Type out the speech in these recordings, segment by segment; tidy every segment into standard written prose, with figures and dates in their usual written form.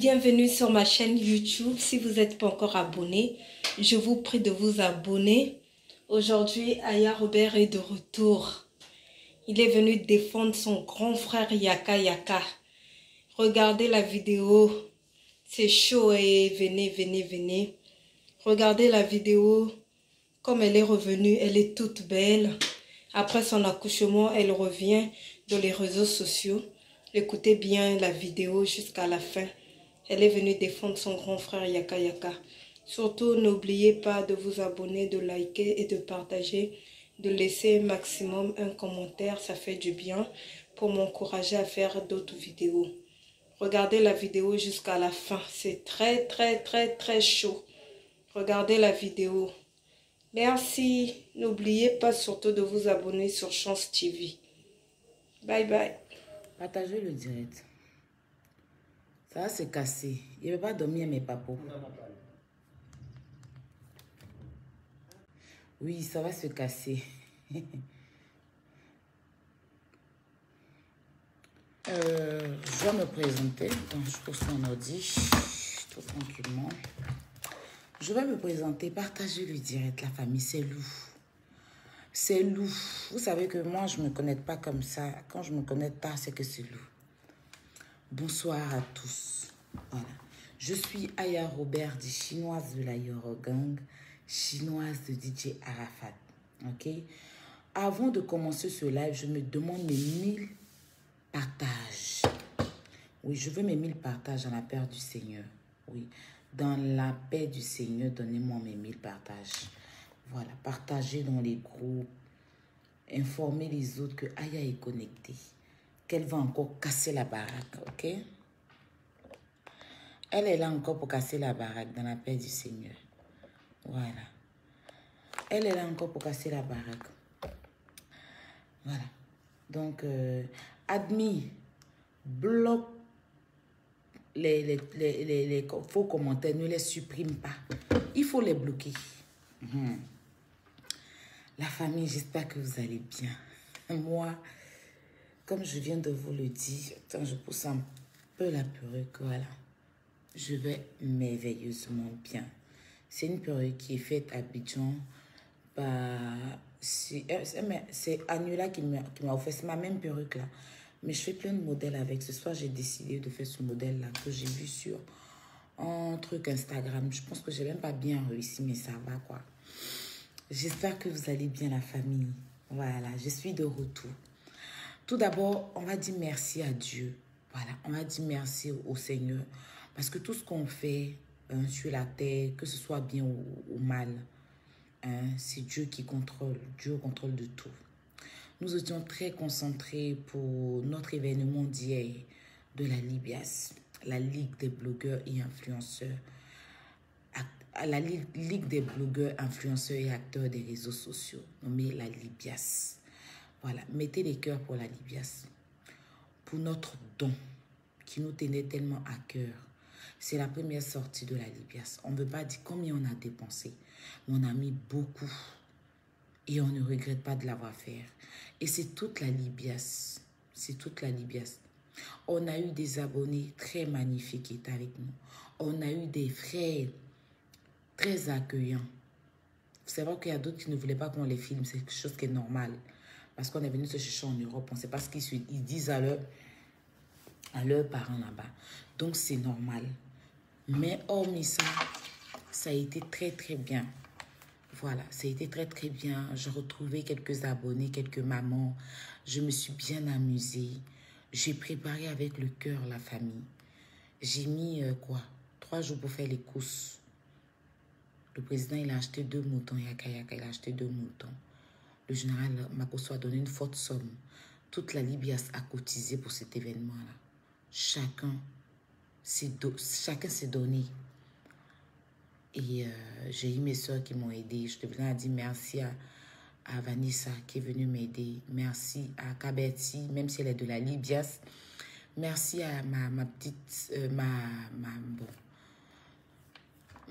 bienvenue sur ma chaîne YouTube. Si vous n'êtes pas encore abonné, je vous prie de vous abonner. Aujourd'hui, Aya Robert est de retour. Il est venu défendre son grand frère Yaka Yaka. Regardez la vidéo, c'est chaud et venez. Regardez la vidéo, comme elle est revenue, elle est toute belle. Après son accouchement, elle revient dans les réseaux sociaux. Écoutez bien la vidéo jusqu'à la fin. Elle est venue défendre son grand frère Yaka Yaka. Surtout, n'oubliez pas de vous abonner, de liker et de partager, de laisser maximum un commentaire. Ça fait du bien pour m'encourager à faire d'autres vidéos. Regardez la vidéo jusqu'à la fin. C'est très chaud. Regardez la vidéo. Merci. N'oubliez pas surtout de vous abonner sur Chance TV. Bye bye. Partagez le direct. Ça va se casser. Il ne veut pas dormir mes papos. Oui, ça va se casser. Je vais me présenter. Donc, je pose mon ordi tout tranquillement. Je vais me présenter. Partagez le direct. La famille, c'est loup. C'est loup. Vous savez que moi, je ne me connais pas comme ça. Quand je me connais pas, c'est que c'est loup. Bonsoir à tous. Voilà. Je suis Aya Robert, dit chinoise de la Yoro Gang, chinoise de DJ Arafat. Ok? Avant de commencer ce live, je me demande mes 1000 partages. Oui, je veux mes 1000 partages dans la paix du Seigneur. Oui, dans la paix du Seigneur, donnez-moi mes 1000 partages. Voilà, partagez dans les groupes, informez les autres que Aya est connectée, qu'elle va encore casser la baraque, ok? Elle est là encore pour casser la baraque dans la paix du Seigneur. Voilà. Elle est là encore pour casser la baraque. Voilà. Donc, admis, bloque les faux commentaires, ne les supprime pas. Il faut les bloquer. La famille, j'espère que vous allez bien. Moi, comme je viens de vous le dire, attends, je pousse un peu la perruque, voilà. Je vais merveilleusement bien. C'est une perruque qui est faite à Abidjan. C'est Anula qui m'a offert. C'est ma même perruque là. Mais je fais plein de modèles avec. Ce soir, j'ai décidé de faire ce modèle là que j'ai vu sur un truc Instagram. Je pense que je n'ai même pas bien réussi, mais ça va quoi. J'espère que vous allez bien la famille. Voilà, je suis de retour. Tout d'abord, on va dire merci à Dieu. Voilà, on va dire merci au Seigneur. Parce que tout ce qu'on fait sur la terre, que ce soit bien ou mal, c'est Dieu qui contrôle. Dieu contrôle de tout. Nous étions très concentrés pour notre événement d'hier de la Libias, la Ligue des blogueurs et influenceurs. La Ligue des blogueurs, influenceurs et acteurs des réseaux sociaux, nommée la Libias. Voilà, mettez les cœurs pour la Libias. Pour notre don qui nous tenait tellement à cœur. C'est la première sortie de la Libias. On ne veut pas dire combien on a dépensé. Mais on a mis beaucoup. Et on ne regrette pas de l'avoir fait. Et c'est toute la Libias. C'est toute la Libias. On a eu des abonnés très magnifiques qui étaient avec nous. On a eu des frères très accueillants. C'est vrai qu'il y a d'autres qui ne voulaient pas qu'on les filme. C'est quelque chose qui est normal. Parce qu'on est venu se chercher en Europe. On ne sait pas ce qu'ils disent à leurs parents là-bas. Donc, c'est normal. Mais hormis ça, ça a été très bien. Voilà, ça a été très bien. J'ai retrouvé quelques abonnés, quelques mamans. Je me suis bien amusée. J'ai préparé avec le cœur la famille. J'ai mis 3 jours pour faire les courses. Le président, il a acheté 2 moutons. Yaka Yaka, il a acheté 2 moutons. Le général Makosso a donné une forte somme. Toute la Libias a cotisé pour cet événement-là. Chacun s'est donné. Et j'ai eu mes soeurs qui m'ont aidé. Je devrais dire merci à Vanessa qui est venue m'aider. Merci à Kaberti, même si elle est de la Libias. Merci à ma petite,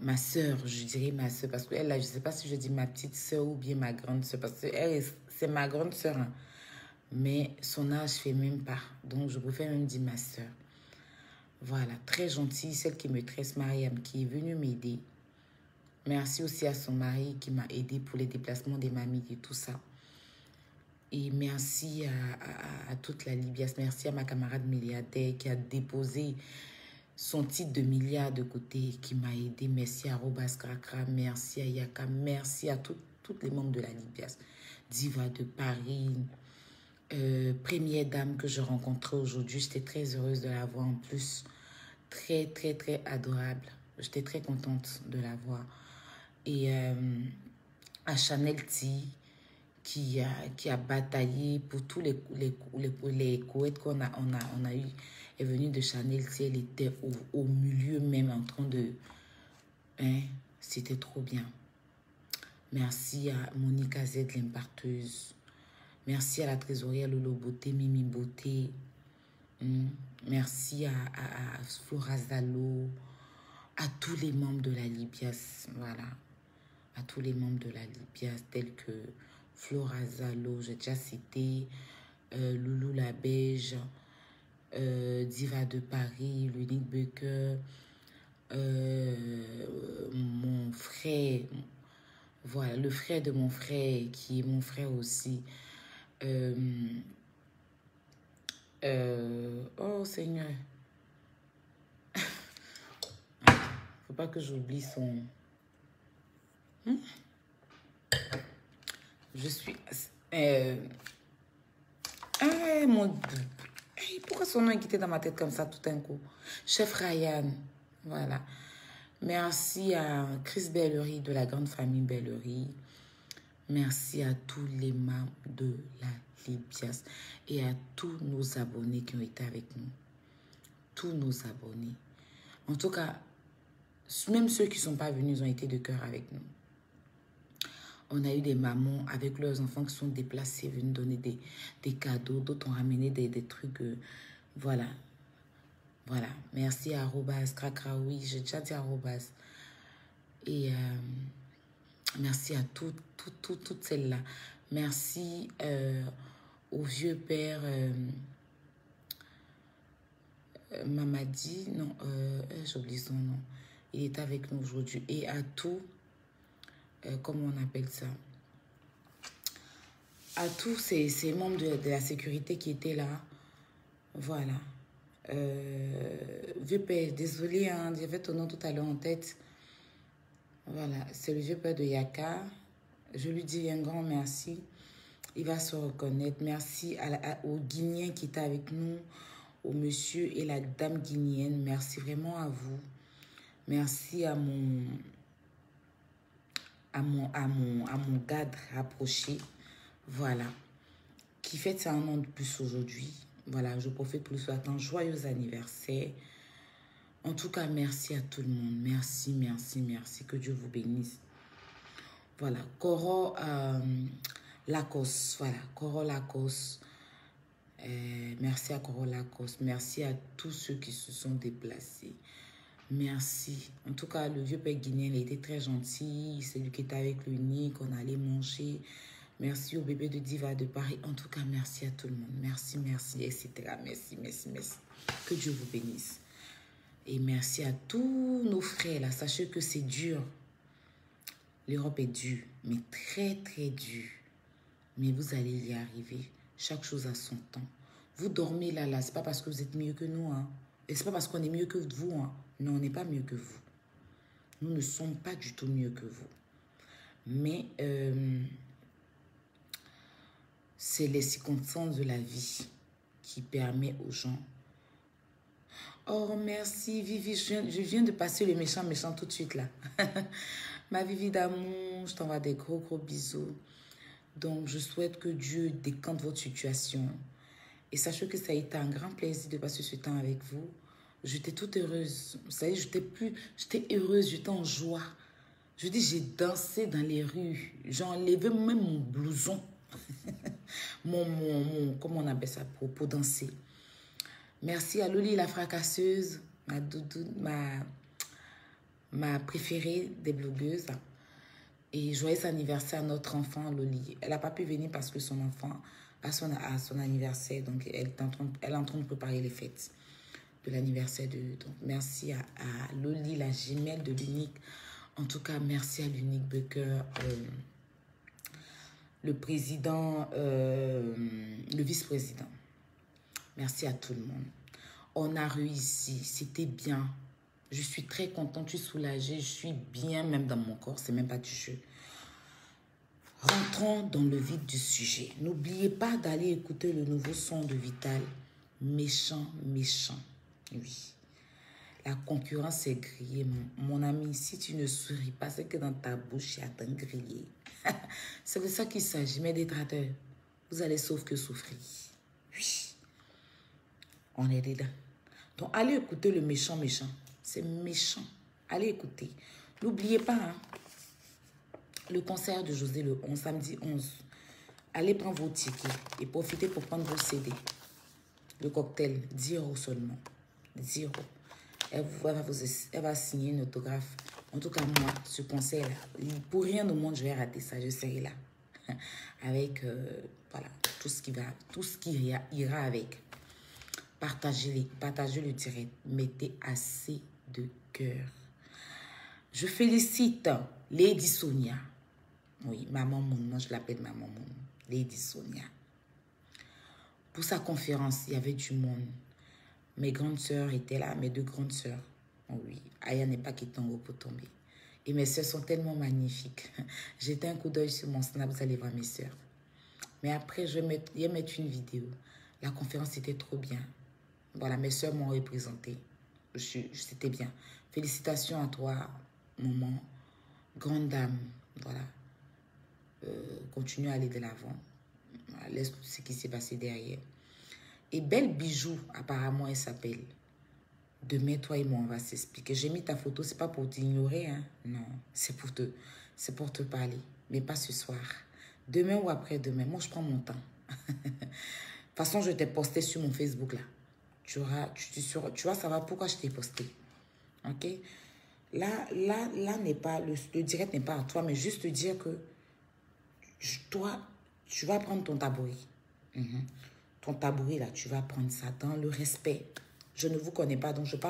ma soeur, je dirais ma soeur, parce qu'elle, là, je ne sais pas si je dis ma petite soeur ou bien ma grande soeur, parce que c'est ma grande soeur, hein. Mais son âge ne fait même pas, donc je préfère même dire ma soeur. Voilà, très gentille, celle qui me tresse, Mariam, qui est venue m'aider. Merci aussi à son mari qui m'a aidé pour les déplacements des mamies et tout ça. Et merci à toute la Libias. Merci à ma camarade milliardaire qui a déposé son titre de milliard de côté, qui m'a aidé. Merci à Robas Krakra, merci à Yaka, merci à tous les membres de la Libias. Diva de Paris, première dame que je rencontrais aujourd'hui. J'étais très heureuse de la voir en plus. Très, très, très adorable. J'étais très contente de la voir. Et à Chanel T, qui a bataillé pour tous les couettes qu'on a eu, est venue de Chanel T. Elle était au milieu même en train de... Hein, c'était trop bien. Merci à Monica Z, l'imparteuse. Merci à la trésorière Lolo Beauté, Mimi Beauté. Merci à Flora Zalo, à tous les membres de la Libias, voilà. À tous les membres de la Libias, tels que Flora Zalo, j'ai déjà cité, Loulou la Beige, Diva de Paris, l'unique Bucker, mon frère, voilà, le frère de mon frère, qui est mon frère aussi. Oh Seigneur, faut pas que j'oublie son... Je suis... pourquoi son nom est quitté dans ma tête comme ça tout d'un coup? Chef Ryan, voilà. Merci à Chris Bellery de la grande famille Bellery. Merci à tous les membres de la Libias et à tous nos abonnés qui ont été avec nous. Tous nos abonnés. En tout cas, même ceux qui ne sont pas venus, ils ont été de cœur avec nous. On a eu des mamans avec leurs enfants qui sont déplacés, venus donner des cadeaux. D'autres ont ramené des trucs. Voilà. Voilà. Merci à Robas, Krakraoui. J'ai déjà dit à Robas. Et merci à toutes celles-là. Merci au vieux père Mamadi. Non, j'oublie son nom. Il est avec nous aujourd'hui. Et à tous... comment on appelle ça, à tous ces membres de la sécurité qui étaient là. Voilà. Vieux père, désolé, hein, j'avais ton nom tout à l'heure en tête. Voilà, c'est le vieux père de Yaka. Je lui dis un grand merci. Il va se reconnaître. Merci aux Guinéens qui étaient avec nous, au monsieur et la dame guinéenne. Merci vraiment à vous. Merci à mon garde rapproché, voilà, qui fête un an de plus aujourd'hui. Voilà, je profite pour lui souhaiter un joyeux anniversaire. En tout cas, merci à tout le monde. Merci, merci, merci. Que Dieu vous bénisse. Voilà, Coro Lacoste, voilà, Coro Lacoste. Merci à Coro Lacoste. Merci à tous ceux qui se sont déplacés. Merci. En tout cas, le vieux père guinéen, il a été très gentil. C'est lui qui était avec l'unique. On allait manger. Merci au bébé de Diva de Paris. En tout cas, merci à tout le monde. Merci, merci, etc. Merci, merci, merci. Que Dieu vous bénisse. Et merci à tous nos frères là. Sachez que c'est dur. L'Europe est dure, mais très, très dure. Mais vous allez y arriver. Chaque chose a son temps. Vous dormez là. C'est pas parce que vous êtes mieux que nous, hein. Et c'est pas parce qu'on est mieux que vous, hein. Non, on n'est pas mieux que vous. Nous ne sommes pas du tout mieux que vous. Mais c'est les circonstances de la vie qui permet aux gens. Oh, merci, Vivi. Je viens de passer le méchant tout de suite, là. Ma Vivi d'amour, je t'envoie des gros, gros bisous. Donc, je souhaite que Dieu décante votre situation. Et sachez que ça a été un grand plaisir de passer ce temps avec vous. J'étais toute heureuse. Vous savez, j'étais heureuse, j'étais en joie. Je dis, j'ai dansé dans les rues. J'ai enlevé même mon blouson. Comment on appelle ça pour danser. Merci à Loli la fracasseuse, ma doudou, ma préférée des blogueuses. Et joyeux anniversaire à notre enfant Loli. Elle n'a pas pu venir parce que son enfant a son anniversaire. Donc, elle est en train de préparer les fêtes. de l'anniversaire de... Donc, merci à Loli, la jumelle de l'Unique. En tout cas, merci à l'Unique Baker, le président, le vice-président. Merci à tout le monde. On a réussi, c'était bien. Je suis très contente, je suis soulagée, je suis bien même dans mon corps, c'est même pas du jeu. Rentrons dans le vif du sujet. N'oubliez pas d'aller écouter le nouveau son de Vital, Méchant, méchant. Oui. La concurrence est grillée. Mon ami, si tu ne souris pas, c'est que dans ta bouche, il y a un grillé. C'est de ça qu'il s'agit, mes détracteurs. Vous allez sauf que souffrir. Oui. On est dedans. Donc, allez écouter le méchant, méchant. C'est méchant. Allez écouter. N'oubliez pas, hein, le concert de José le 11, samedi 11. Allez prendre vos tickets et profitez pour prendre vos CD. Le cocktail, 10 € seulement. 10 €. Elle va signer une autographe. En tout cas, moi, ce concert-là, pour rien au monde, je vais rater ça. Je serai là. Avec, voilà, tout ce qui ira avec. Partagez le direct. Mettez assez de cœur. Je félicite Lady Sonia. Oui, Maman Moon. Moi, je l'appelle Maman Moon. Lady Sonia. Pour sa conférence, il y avait du monde. Mes grandes sœurs étaient là, mes 2 grandes sœurs. Oh oui, Aya n'est pas qui tombe pour tomber. Et mes sœurs sont tellement magnifiques. Jetez un coup d'œil sur mon snap, vous allez voir mes sœurs. Mais après, je vais mettre une vidéo. La conférence était trop bien. Voilà, mes sœurs m'ont représenté. C'était bien. Félicitations à toi, maman. Grande dame. Voilà. Continue à aller de l'avant. Laisse tout ce qui s'est passé derrière. Et Belle Bijou, apparemment, elle s'appelle. Demain, toi et moi, on va s'expliquer. J'ai mis ta photo, c'est pas pour t'ignorer, hein. Non, c'est pour te parler. Mais pas ce soir. Demain ou après-demain. Moi, je prends mon temps. De toute façon, je t'ai posté sur mon Facebook, là. Tu vois, ça va pourquoi je t'ai posté. Ok? Là n'est pas, le direct n'est pas à toi, mais juste te dire que toi, tu vas prendre ton tabouret. Ton tabouret, là, tu vas prendre ça dans le respect. Je ne vous connais pas, donc je ne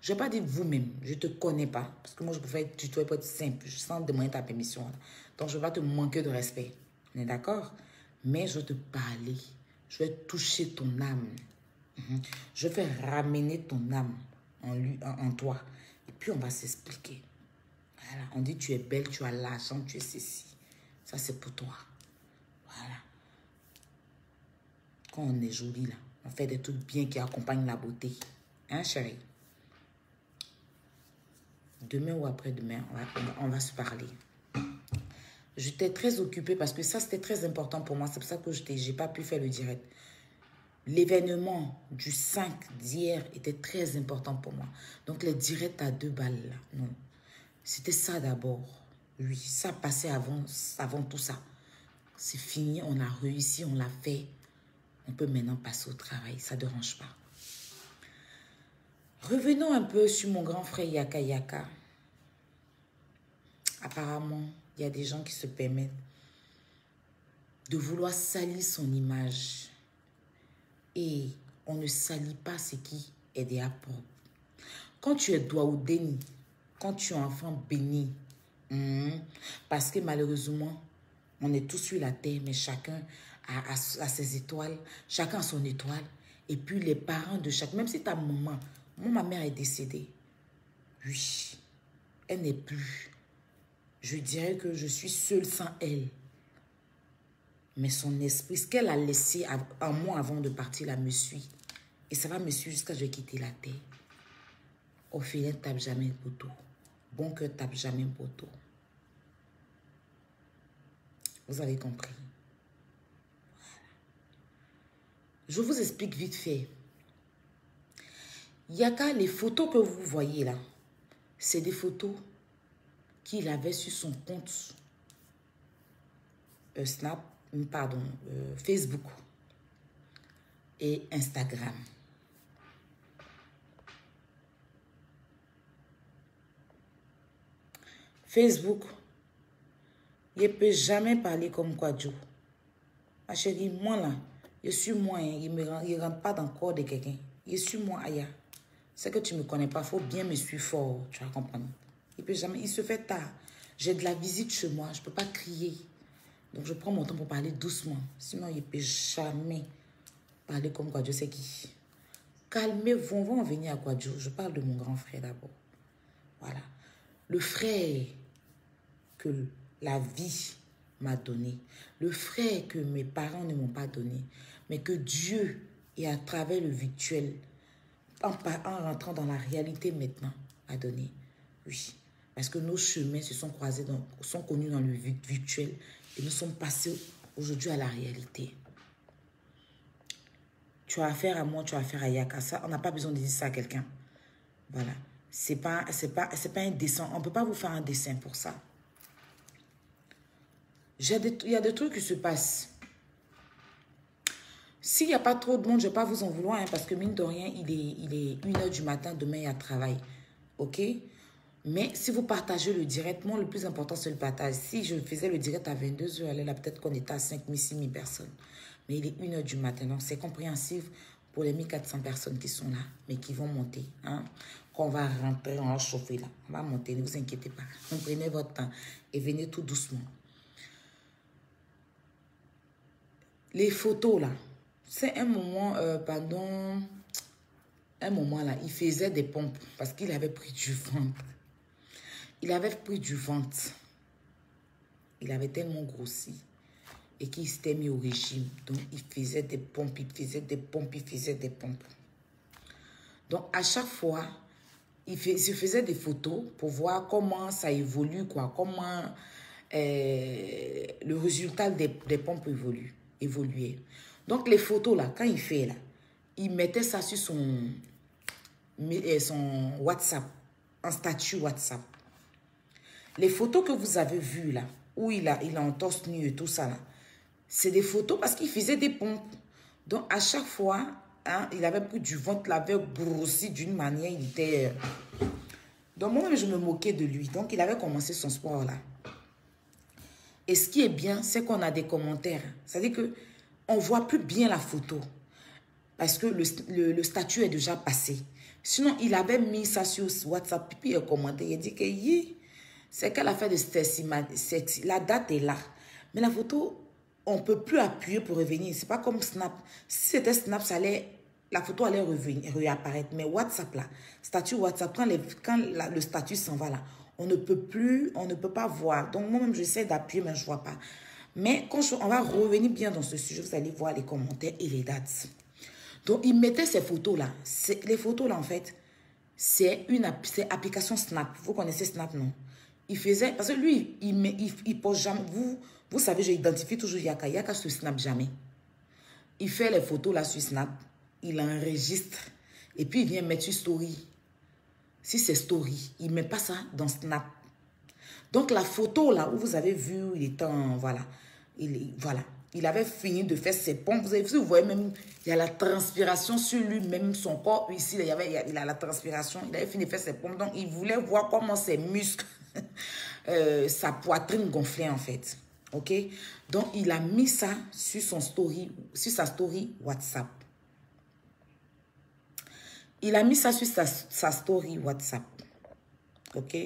vais pas dire vous-même. Je ne te connais pas. Parce que moi, je préfère tutoyer pour être simple, sans demander ta permission. Là. Donc, je ne vais pas te manquer de respect. On est d'accord? Mais je vais te parler. Je vais toucher ton âme. Je vais ramener ton âme en toi. Et puis, on va s'expliquer. Voilà. On dit, tu es belle, tu as l'argent, tu es ceci. Ça, c'est pour toi. Voilà. Quand on est joli, là, on fait des trucs bien qui accompagnent la beauté. Hein, chérie? Demain ou après-demain, on va se parler. J'étais très occupée parce que ça, c'était très important pour moi. C'est pour ça que je n'ai pas pu faire le direct. L'événement du 5 d'hier était très important pour moi. Donc, les directs à 2 balles, là, non. C'était ça d'abord. Oui, ça passait avant tout ça. C'est fini, on a réussi, on l'a fait. On peut maintenant passer au travail, ça ne dérange pas. Revenons un peu sur mon grand frère Yaka Yaka. Apparemment, il y a des gens qui se permettent de vouloir salir son image. Et on ne salit pas ce qui est déjà propre. Quand tu es doigt au déni, quand tu es enfant béni, parce que malheureusement, on est tous sur la terre, mais chacun a ses étoiles, chacun a son étoile. Et puis les parents de chacun, même si ta maman, ma mère est décédée, oui, elle n'est plus. Je dirais que je suis seule sans elle. Mais son esprit, ce qu'elle a laissé en moi avant de partir, là, me suit. Et ça va me suivre jusqu'à ce que je quitte la terre. Orphelin tape jamais le poteau. Bon cœur tape jamais le poteau. Vous avez compris. Voilà. Je vous explique vite fait. Yaka, les photos que vous voyez là, c'est des photos qu'il avait sur son compte Facebook et Instagram. Facebook, il ne peut jamais parler comme Kwadjo. Ma chérie, moi là, je suis moi, hein, il ne rentre pas dans le corps de quelqu'un. Je suis moi, Aya. c'est que tu ne me connais pas. Il faut bien me suivre fort, tu vas comprendre. Il peut jamais, il se fait tard. J'ai de la visite chez moi, je ne peux pas crier. Donc, je prends mon temps pour parler doucement. Sinon, il ne peut jamais parler comme quoi Dieu sait qui. Calmez-vous, on va en venir à quoi Dieu. Je parle de mon grand frère d'abord. Voilà. Le frère que la vie m'a donné. Le frère que mes parents ne m'ont pas donné. Mais que Dieu, et à travers le virtuel, en rentrant dans la réalité maintenant, a donné. Oui. Parce que nos chemins se sont croisés, sont connus dans le virtuel et nous sommes passés aujourd'hui à la réalité. Tu as affaire à moi, tu as affaire à Yaka. Ça, on n'a pas besoin de dire ça à quelqu'un. Voilà. C'est pas un dessin. On ne peut pas vous faire un dessin pour ça. Il y a des trucs qui se passent. S'il n'y a pas trop de monde, je ne vais pas vous en vouloir. Hein, parce que mine de rien, il est 1h du matin. Demain, il y a travail. OK? Mais si vous partagez le direct, moi, le plus important, c'est le partage. Si je faisais le direct à 22h, là, peut-être qu'on était à 5 000, 6 000 personnes. Mais il est 1h du matin. Donc, c'est compréhensif pour les 1400 personnes qui sont là, mais qui vont monter. Hein? Qu'on va rentrer, on va chauffer là. On va monter, ne vous inquiétez pas. Donc, prenez votre temps et venez tout doucement. Les photos là, c'est un moment, un moment là, il faisait des pompes parce qu'il avait pris du ventre. Il avait pris du ventre. Il avait tellement grossi. Et qu'il s'était mis au régime. Donc, il faisait des pompes, il faisait des pompes, il faisait des pompes. Donc, à chaque fois, il se faisait des photos pour voir comment ça évolue, quoi. Comment le résultat des pompes évoluait. Donc, les photos, là, quand il fait, là, il mettait ça sur son WhatsApp, en statut WhatsApp. Les photos que vous avez vues, là, où il est en torse nu et tout ça, là, c'est des photos parce qu'il faisait des pompes. Donc, à chaque fois, hein, il avait pris du ventre, il avait grossi d'une manière, il était... Donc, moi-même, je me moquais de lui. Donc, il avait commencé son sport là. Et ce qui est bien, c'est qu'on a des commentaires. C'est-à-dire qu'on ne voit plus bien la photo. Parce que le statut est déjà passé. Sinon, il avait mis ça sur WhatsApp, puis il a commenté. Il a dit que c'est qu'elle a fait de Stacy. La date est là. Mais la photo... on ne peut plus appuyer pour revenir. Ce n'est pas comme Snap. Si c'était Snap, la photo allait réapparaître. Mais WhatsApp, là, statut WhatsApp, quand le statut s'en va, là, on ne peut pas voir. Donc, moi-même, j'essaie d'appuyer, mais je ne vois pas. Mais quand on va revenir bien dans ce sujet, vous allez voir les commentaires et les dates. Donc, il mettait ces photos-là. Les photos-là, en fait, c'est application Snap. Vous connaissez Snap, non? Il faisait... Parce que lui, il pose jamais... Vous savez, j'identifie toujours Yaka. Yaka se snap jamais. Il fait les photos là sur Snap. Il enregistre. Et puis, il vient mettre sur Story. Si c'est Story, il ne met pas ça dans Snap. Donc, la photo là où vous avez vu, il était en... Voilà. Il avait fini de faire ses pompes. Vous voyez même, il y a la transpiration sur lui, même son corps ici. Il a la transpiration. Il avait fini de faire ses pompes. Donc, il voulait voir comment ses muscles, sa poitrine gonflait en fait. OK? Donc, il a mis ça sur sa story WhatsApp. Il a mis ça sur sa story WhatsApp. OK?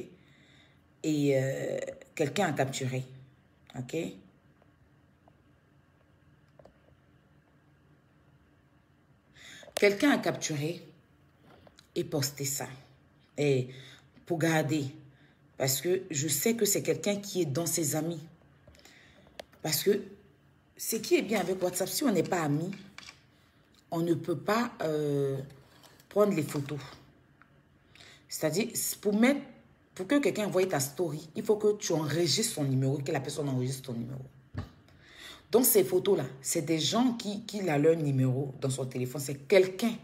Et quelqu'un a capturé. OK? Quelqu'un a capturé et posté ça. Et pour garder. Parce que je sais que c'est quelqu'un qui est dans ses amis. Parce que ce qui est bien avec WhatsApp, si on n'est pas amis, on ne peut pas prendre les photos. C'est-à-dire, pour que quelqu'un envoie ta story, il faut que tu enregistres son numéro, que la personne enregistre ton numéro. Donc, ces photos-là, c'est des gens qui ont leur numéro dans son téléphone. C'est quelqu'un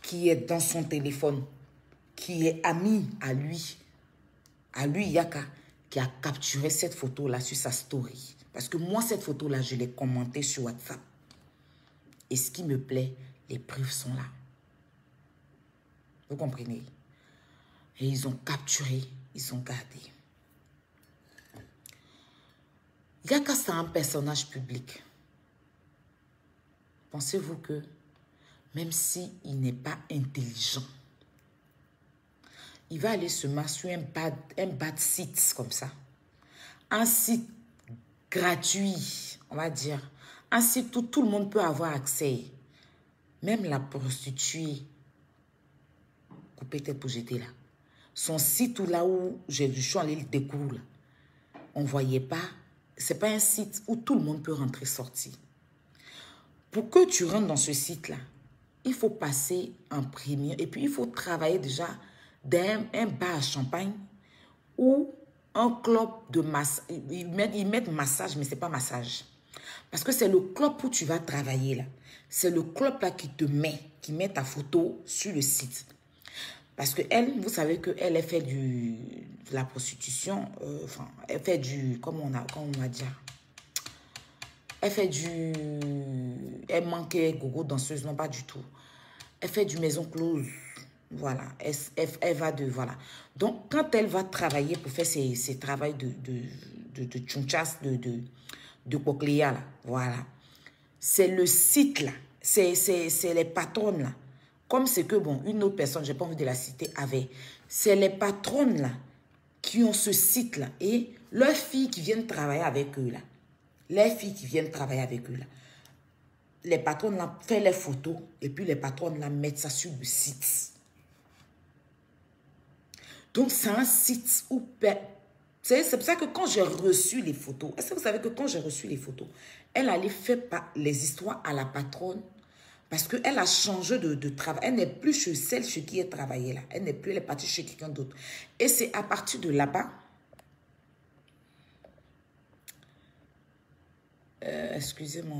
qui est dans son téléphone, qui est ami à lui, Yaka, qui a capturé cette photo-là sur sa story. Parce que moi, cette photo-là, je l'ai commentée sur WhatsApp. Et ce qui me plaît, les preuves sont là. Vous comprenez? Et ils ont capturé, ils ont gardé. Yaka, c'est un personnage public. Pensez-vous que, même s'il n'est pas intelligent, il va aller se mettre sur un bad site comme ça. Un site gratuit, on va dire. Un site où tout le monde peut avoir accès. Même la prostituée. Couper tête pour jeter là. Son site où là où je suis allé le découvrir. On ne voyait pas. Ce n'est pas un site où tout le monde peut rentrer sortir. Pour que tu rentres dans ce site-là, il faut passer en premium. Et puis, il faut travailler déjà dans un bar à champagne ou un club de massage. Ils mettent massage, mais ce n'est pas massage. Parce que c'est le club où tu vas travailler là. C'est le club là qui met ta photo sur le site. Parce que elle, vous savez qu'elle fait de la prostitution. Enfin, elle fait du... Comment on va dire? Elle fait du... Elle manquait gogo danseuse, non pas du tout. Elle fait du maison close. Voilà. Elle va de... Voilà. Donc, quand elle va travailler pour faire ses travaux de tchunchas, de cochléa, là. Voilà. C'est le site, là. C'est les patronnes, là. Comme c'est que, bon, une autre personne, je n'ai pas envie de la citer, avait. C'est les patronnes, là, qui ont ce site-là. Et leurs filles qui viennent travailler avec eux, là. Les filles qui viennent travailler avec eux, là. Les patronnes, là, font les photos. Et puis, les patronnes, là, mettent ça sur le site. Donc, c'est un site où... C'est pour ça que quand j'ai reçu les photos, est-ce que vous savez que quand j'ai reçu les photos, elle allait faire les histoires à la patronne parce qu'elle a changé de travail. Elle n'est plus chez celle chez qui elle travaillait là. Elle n'est plus, elle est partie chez quelqu'un d'autre. Et c'est à partir de là-bas, excusez-moi.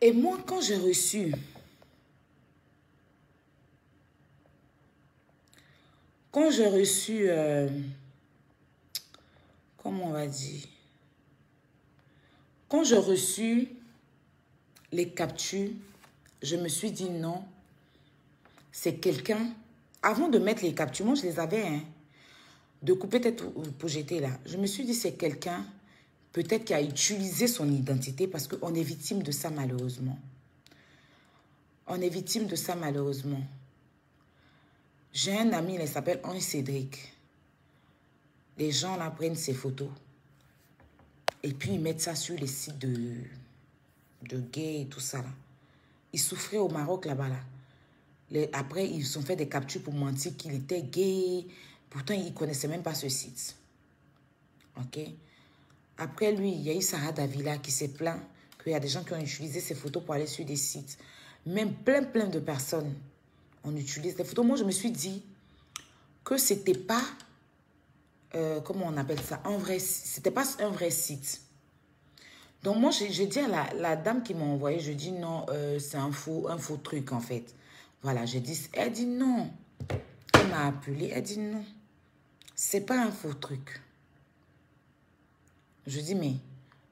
Et moi, quand j'ai reçu... comment on va dire? Quand j'ai reçu les captures, je me suis dit non, c'est quelqu'un... Avant de mettre les captures, moi je les avais, hein, de couper tête pour jeter là. Je me suis dit c'est quelqu'un peut-être qui a utilisé son identité parce qu'on est victime de ça malheureusement. On est victime de ça malheureusement. J'ai un ami, il s'appelle Henri Cédric. Les gens là prennent ses photos. Et puis ils mettent ça sur les sites de gays et tout ça là. Ils souffraient au Maroc là-bas là. Après, ils ont fait des captures pour mentir qu'il était gay. Pourtant, ils ne connaissaient même pas ce site. Ok? Après lui, il y a eu Sarah Davila qui s'est plaint qu'il y a des gens qui ont utilisé ses photos pour aller sur des sites. Même plein de personnes on utilise des photos. Moi, je me suis dit que c'était pas, comment on appelle ça, c'était pas un vrai site. Donc moi, j'ai dit à la dame qui m'a envoyé, je dis non, c'est un faux truc en fait. Voilà, elle dit non. Elle m'a appelé, elle dit non, c'est pas un faux truc. Je dis mais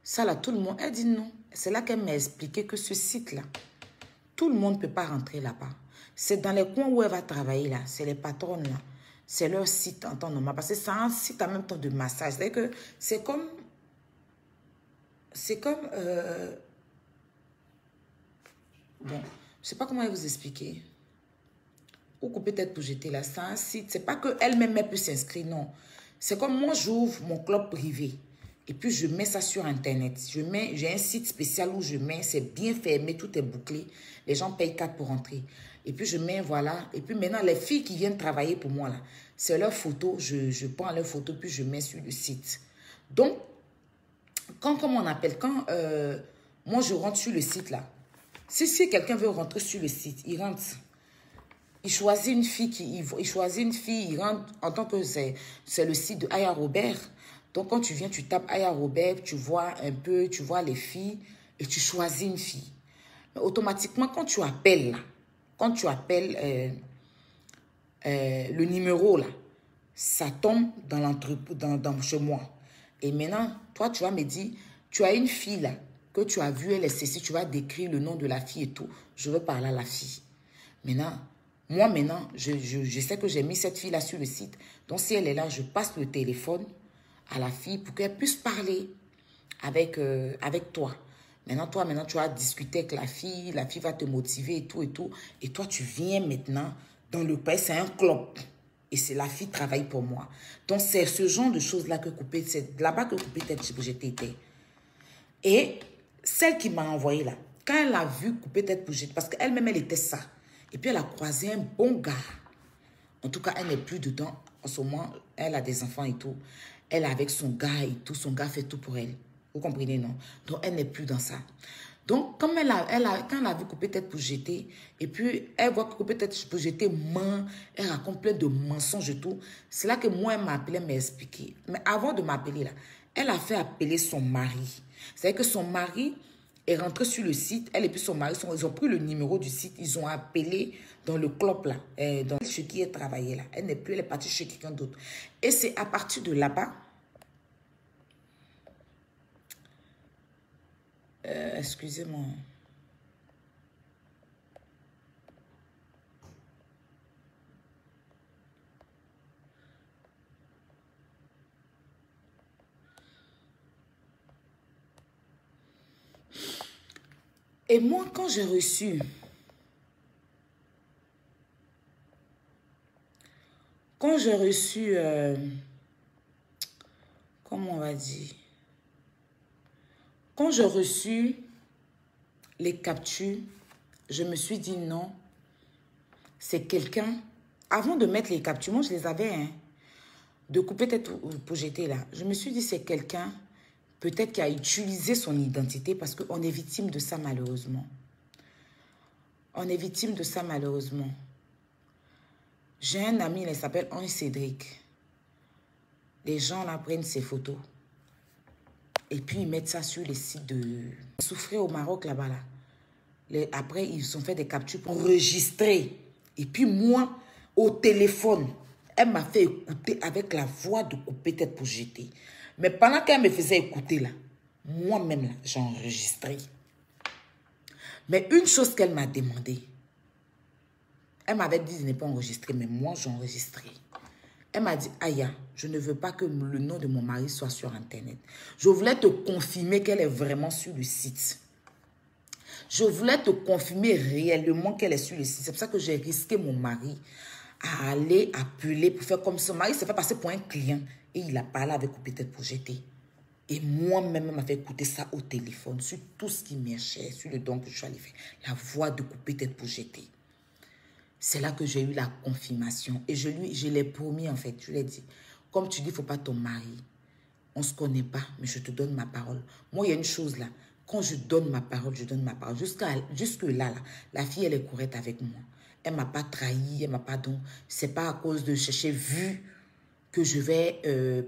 ça là, tout le monde, elle dit non. C'est là qu'elle m'a expliqué que ce site-là, tout le monde ne peut pas rentrer là-bas. C'est dans les coins où elle va travailler là. C'est les patronnes là. C'est leur site en temps normal. Parce que c'est un site en même temps de massage. C'est-à-dire que c'est comme... bon, je ne sais pas comment vous expliquer. Ou peut-être pour jeter là. C'est un site. C'est pas qu'elle-même elle peut s'inscrire, non. C'est comme moi, j'ouvre mon club privé. Et puis, je mets ça sur Internet. J'ai un site spécial où je mets, c'est bien fermé, tout est bouclé. Les gens payent 4 pour entrer. Et puis, je mets, voilà. Et puis, maintenant, les filles qui viennent travailler pour moi, là, c'est leurs photos. Je prends leurs photos, puis je mets sur le site. Donc, comment on appelle? Quand moi, je rentre sur le site, là. Si quelqu'un veut rentrer sur le site, il rentre. Il choisit une fille, il rentre en tant que c'est le site de Aya Robert. Donc, quand tu viens, tu tapes Aya Robert, tu vois un peu, tu vois les filles et tu choisis une fille. Mais automatiquement, quand tu appelles, le numéro, là, ça tombe dans l'entrepôt, chez moi. Et maintenant, toi, tu vas me dire, tu as une fille, là, que tu as vue, elle est ceci, tu vas décrire le nom de la fille et tout. Je veux parler à la fille. Maintenant, Moi, maintenant, je sais que j'ai mis cette fille-là sur le site. Donc, si elle est là, je passe le téléphone à la fille pour qu'elle puisse parler avec toi. Maintenant, tu vas discuter avec la fille va te motiver et tout, et tout. Et toi, tu viens maintenant dans le pays, c'est un club. Et c'est la fille qui travaille pour moi. Donc, c'est ce genre de choses-là que couper, c'est là-bas que couper tête pour jeter était. Et celle qui m'a envoyé là, quand elle a vu couper tête pour jeter, parce qu'elle-même, elle était ça. Et puis, elle a croisé un bon gars. En tout cas, elle n'est plus dedans. En ce moment, elle a des enfants et tout. Elle est avec son gars et tout. Son gars fait tout pour elle. Vous comprenez, non? Donc, elle n'est plus dans ça. Donc, comme quand elle a vu couper tête pour jeter, et puis elle voit que couper tête pour jeter ment, elle raconte plein de mensonges et tout. C'est là que moi, elle m'a appelé, elle m'a expliqué. Mais avant de m'appeler là, elle a fait appeler son mari. C'est-à-dire que son mari est rentré sur le site, elle et puis son mari, ils ont pris le numéro du site, ils ont appelé dans le club là, chez qui elle travaillait là. Elle n'est plus, elle est partie chez quelqu'un d'autre. Et c'est à partir de là-bas, excusez-moi. Et moi, quand j'ai reçu, comment on va dire, quand j'ai reçu les captures, je me suis dit non, c'est quelqu'un, avant de mettre les captures, moi je les avais, hein, de couper tête pour jeter là. Je me suis dit c'est quelqu'un, peut-être qui a utilisé son identité parce qu'on est victime de ça malheureusement. On est victime de ça malheureusement. J'ai un ami, il s'appelle Henri Cédric. Les gens là prennent ses photos. Et puis ils mettent ça sur les sites de... Ils souffraient au Maroc là-bas là. Après, ils ont fait des captures pour enregistrer. Et puis moi, au téléphone, elle m'a fait écouter avec la voix de couper tête pour jeter. Mais pendant qu'elle me faisait écouter là, moi-même là, j'ai enregistré. Mais une chose qu'elle m'a demandé, elle m'avait dit de ne pas enregistrer, mais moi j'ai enregistré. Elle m'a dit, Aya, je ne veux pas que le nom de mon mari soit sur Internet. Je voulais te confirmer qu'elle est vraiment sur le site. Je voulais te confirmer réellement qu'elle est sur le site. C'est pour ça que j'ai risqué mon mari à aller appeler pour faire comme son mari s'est fait passer pour un client. Et il a parlé avec couper tête pour jeter. Et moi-même, elle m'a fait écouter ça au téléphone, sur tout ce qui m'est cher, sur le don que je suis allée faire. La voix de couper tête pour jeter. C'est là que j'ai eu la confirmation. Et je l'ai promis, en fait. Je lui ai dit, comme tu dis, il ne faut pas ton mari. On ne se connaît pas, mais je te donne ma parole. Moi, il y a une chose là. Quand je donne ma parole, je donne ma parole. Jusque-là, la fille, elle est correcte avec moi. Elle ne m'a pas trahi, elle ne m'a pas... Donc, ce n'est pas à cause de chercher vu que je vais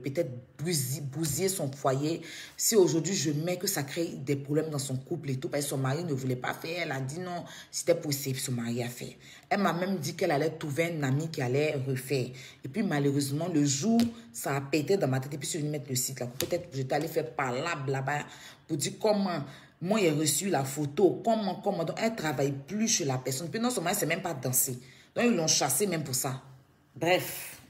peut-être bousiller son foyer. Si aujourd'hui je mets que ça crée des problèmes dans son couple et tout, parce que son mari ne voulait pas faire, elle a dit non, c'était possible, son mari a fait. Elle m'a même dit qu'elle allait trouver un ami qui allait refaire. Et puis malheureusement, le jour, ça a pété dans ma tête. Et puis je suis venue mettre le site là. Peut-être que j'étais allée faire parlable là-bas pour dire comment... Moi, j'ai reçu la photo, comment. Donc, elle ne travaille plus chez la personne. Puis non seulement, elle ne sait même pas danser. Donc, ils l'ont chassée même pour ça. Bref.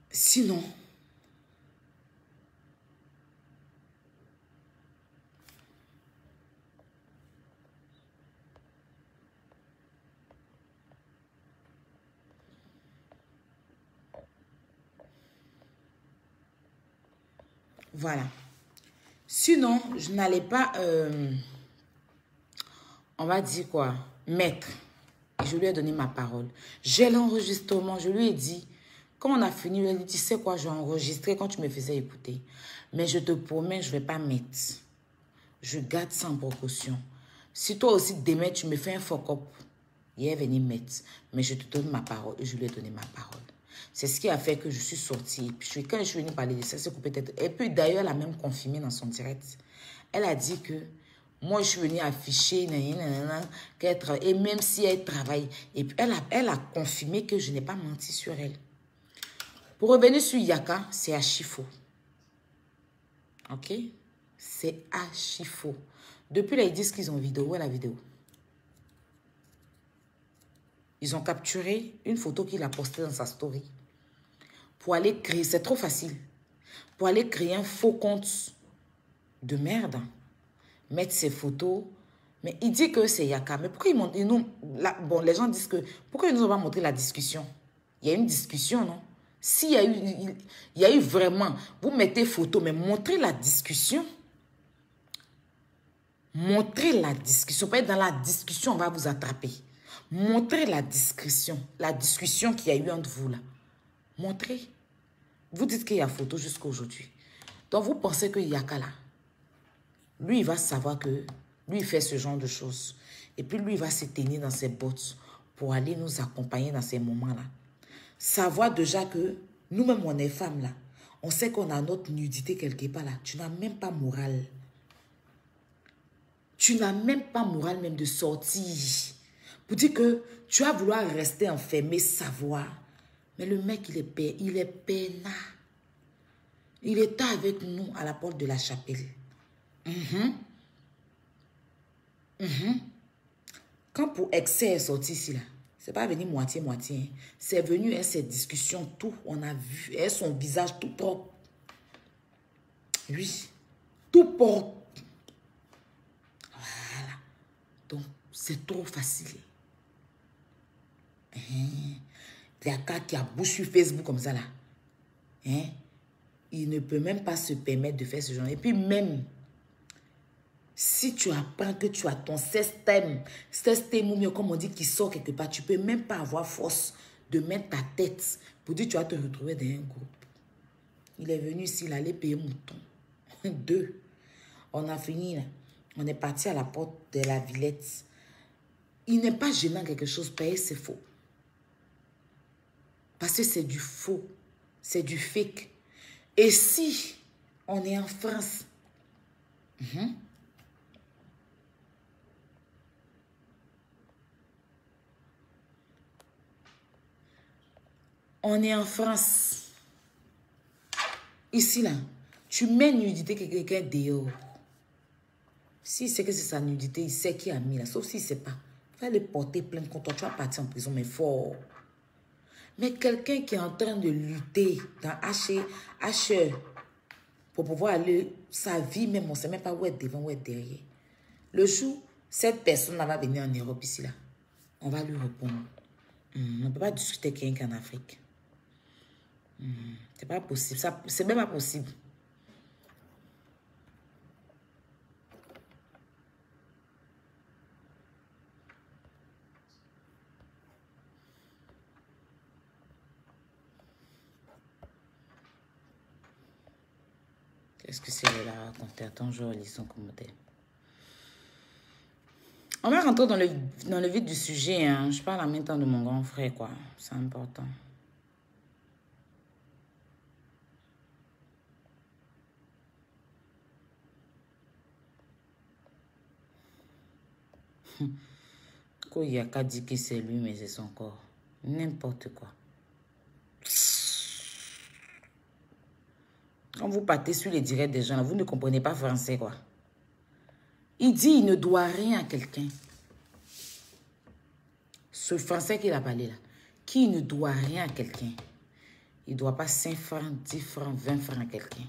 Sinon, voilà. Sinon, je n'allais pas, on va dire quoi, mettre. Je lui ai donné ma parole. J'ai l'enregistrement, je lui ai dit, quand on a fini, il a dit, tu sais quoi, j'ai enregistré quand tu me faisais écouter. Mais je te promets, je ne vais pas mettre. Je garde ça en précaution. Si toi aussi, demain, tu me fais un fuck-up, il est venu mettre. Mais je te donne ma parole et je lui ai donné ma parole. C'est ce qui a fait que je suis sortie. Puis quand je suis venue parler de ça, c'est peut-être... Et puis d'ailleurs, elle a même confirmé dans son direct. Elle a dit que moi, je suis venue afficher, qu'elle travaille. Et même si elle travaille, et puis elle a confirmé que je n'ai pas menti sur elle. Pour revenir sur Yaka, c'est à Chifo. Ok? C'est archi faux. Depuis là, ils disent qu'ils ont vidéo. Où est la vidéo? Ils ont capturé une photo qu'il a postée dans sa story. Pour aller créer, c'est trop facile. Pour aller créer un faux compte de merde. Mettre ses photos. Mais il dit que c'est Yaka. Mais pourquoi ils nous... Là, bon, les gens disent que... Pourquoi ils nous ont pas montré la discussion? Il y a une discussion, non? S'il y a eu... Il y a eu vraiment... Vous mettez photo, mais montrez la discussion. Montrez la discussion. Peut-être dans la discussion, on va vous attraper. Montrez la discussion qu'il y a eu entre vous là. Montrez. Vous dites qu'il y a photo jusqu'à aujourd'hui. Donc vous pensez que Yaka là, lui il va savoir que lui il fait ce genre de choses. Et puis lui il va se tenir dans ses bottes pour aller nous accompagner dans ces moments là. Savoir déjà que nous-mêmes on est femmes là. On sait qu'on a notre nudité quelque part là. Tu n'as même pas morale. Tu n'as même pas morale même de sortir. Pour dire que tu vas vouloir rester enfermé, savoir. Mais le mec, il est peinard. Il était avec nous à la porte de la chapelle. Quand pour excès est sorti ici, là, c'est pas venu moitié-moitié. Hein. C'est venu, hein, cette discussion, tout. On a vu, hein, son visage tout propre. Oui, tout propre. Voilà. Donc, c'est trop facile. Il y a quelqu'un qui a bouche sur Facebook comme ça là. Hein? Il ne peut même pas se permettre de faire ce genre. Et puis même, si tu apprends que tu as ton système comme on dit, qui sort quelque part, tu ne peux même pas avoir force de mettre ta tête pour dire que tu vas te retrouver dans un groupe. Il est venu ici, il allait payer mouton. 2. On a fini là. On est parti à la porte de la Villette. Il n'est pas gênant quelque chose, payer c'est faux. Parce que c'est du faux. C'est du fake. Et si on est en France, on est en France. Ici, là, tu mets nudité que quelqu'un dehors. S'il sait que c'est sa nudité, il sait qui a mis là. Sauf s'il ne sait pas. Il va le porter plainte contre toi. Tu vas partir en prison, mais fort. Mais quelqu'un qui est en train de lutter dans H pour pouvoir aller, sa vie même, on ne sait même pas où être devant, où être derrière. Le jour, cette personne va venir en Europe ici, là, on va lui répondre. On ne peut pas discuter avec quelqu'un en Afrique. C'est pas possible. C'est même pas possible. Qu'est-ce que c'est là raconter? Attends, je relis son commentaire. On va rentrer dans le vif du sujet. Hein. Je parle en même temps de mon grand frère, quoi. C'est important. Koyaka dit que c'est lui, mais c'est son corps. N'importe quoi. Quand vous partez sur les directs des gens, vous ne comprenez pas français, quoi. Il dit il ne doit rien à quelqu'un. Ce français qu'il a parlé là. Qui ne doit rien à quelqu'un. Il ne doit pas 5 francs, 10 francs, 20 francs à quelqu'un.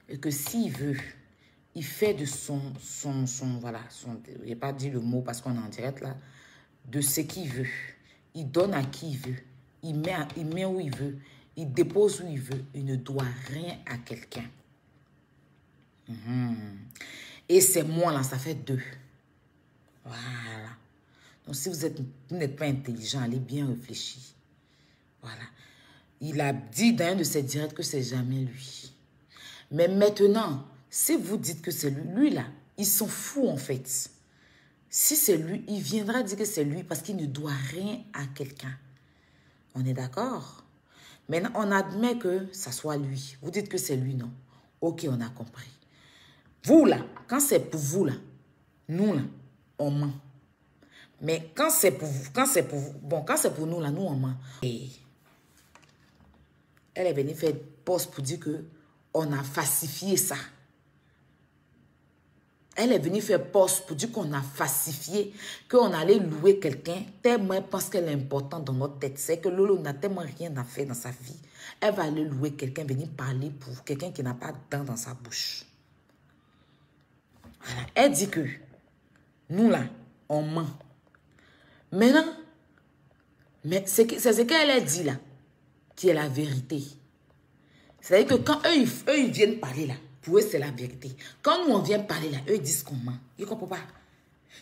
Et que s'il veut, il fait de voilà, il n'a pas dit le mot parce qu'on est en direct là, de ce qu'il veut. Il donne à qui il veut. Il met où il veut. Il dépose où il veut. Il ne doit rien à quelqu'un. Et c'est moi là, ça fait 2. Voilà. Donc si vous n'êtes pas intelligent, allez bien réfléchir. Voilà. Il a dit dans un de ses directs que c'est jamais lui. Mais maintenant, si vous dites que c'est lui là, il s'en fout en fait. Si c'est lui, il viendra dire que c'est lui parce qu'il ne doit rien à quelqu'un. On est d'accord? Maintenant, on admet que ça soit lui. Vous dites que c'est lui, non? Ok, on a compris. Vous, là, quand c'est pour vous, là, nous, là, on ment. Mais quand c'est pour vous, quand c'est pour nous, là, nous, on ment. Et elle est venue faire poste pour dire que on a falsifié ça. Elle est venue faire poste pour dire qu'on a falsifié, qu'on allait louer quelqu'un. Tellement elle pense qu'elle est importante dans notre tête. C'est que Lolo n'a tellement rien à faire dans sa vie. Elle va aller louer quelqu'un, venir parler pour quelqu'un qui n'a pas de dents dans sa bouche. Voilà. Elle dit que nous là, on ment. Maintenant, mais c'est ce qu'elle a dit là, qui est la vérité. C'est-à-dire que quand eux, ils viennent parler là, pour eux, c'est la vérité. Quand nous, on vient parler là, eux, ils disent qu'on ment. Ils ne comprennent pas.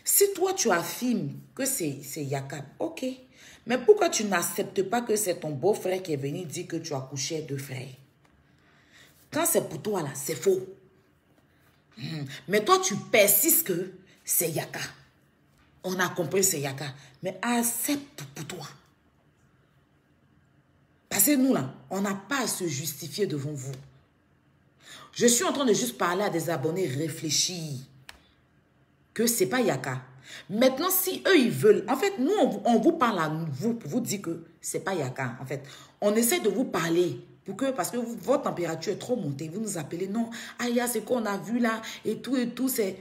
Si toi, tu affirmes que c'est Yakab, ok. Mais pourquoi tu n'acceptes pas que c'est ton beau-frère qui est venu dire que tu as couché 2 frères? Quand c'est pour toi là, c'est faux. Mais toi, tu persistes que c'est Yaka. On a compris c'est Yaka. Mais accepte pour toi. Parce que nous là, on n'a pas à se justifier devant vous. Je suis en train de juste parler à des abonnés réfléchis que c'est pas Yaka. Maintenant, si eux, ils veulent... En fait, nous, on vous parle à vous pour vous dire que c'est pas Yaka. En fait, on essaie de vous parler parce que votre température est trop montée. Vous nous appelez, non, Aya, c'est qu'on a vu là, et tout, c'est...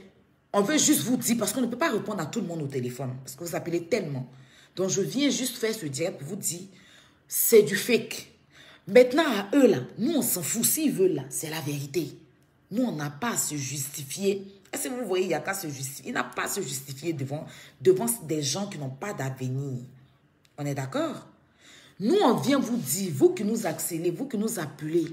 On veut juste vous dire, parce qu'on ne peut pas répondre à tout le monde au téléphone, parce que vous appelez tellement. Donc, je viens juste faire ce direct pour vous dire, c'est du fake. Maintenant, à eux, là, nous, on s'en fout. S'ils veulent, là, c'est la vérité. Nous, on n'a pas à se justifier. Est-ce que vous voyez, il n'y a qu'à se justifier. Il n'a pas à se justifier devant des gens qui n'ont pas d'avenir. On est d'accord? Nous, on vient vous dire, vous qui nous accélérez, vous qui nous appelez,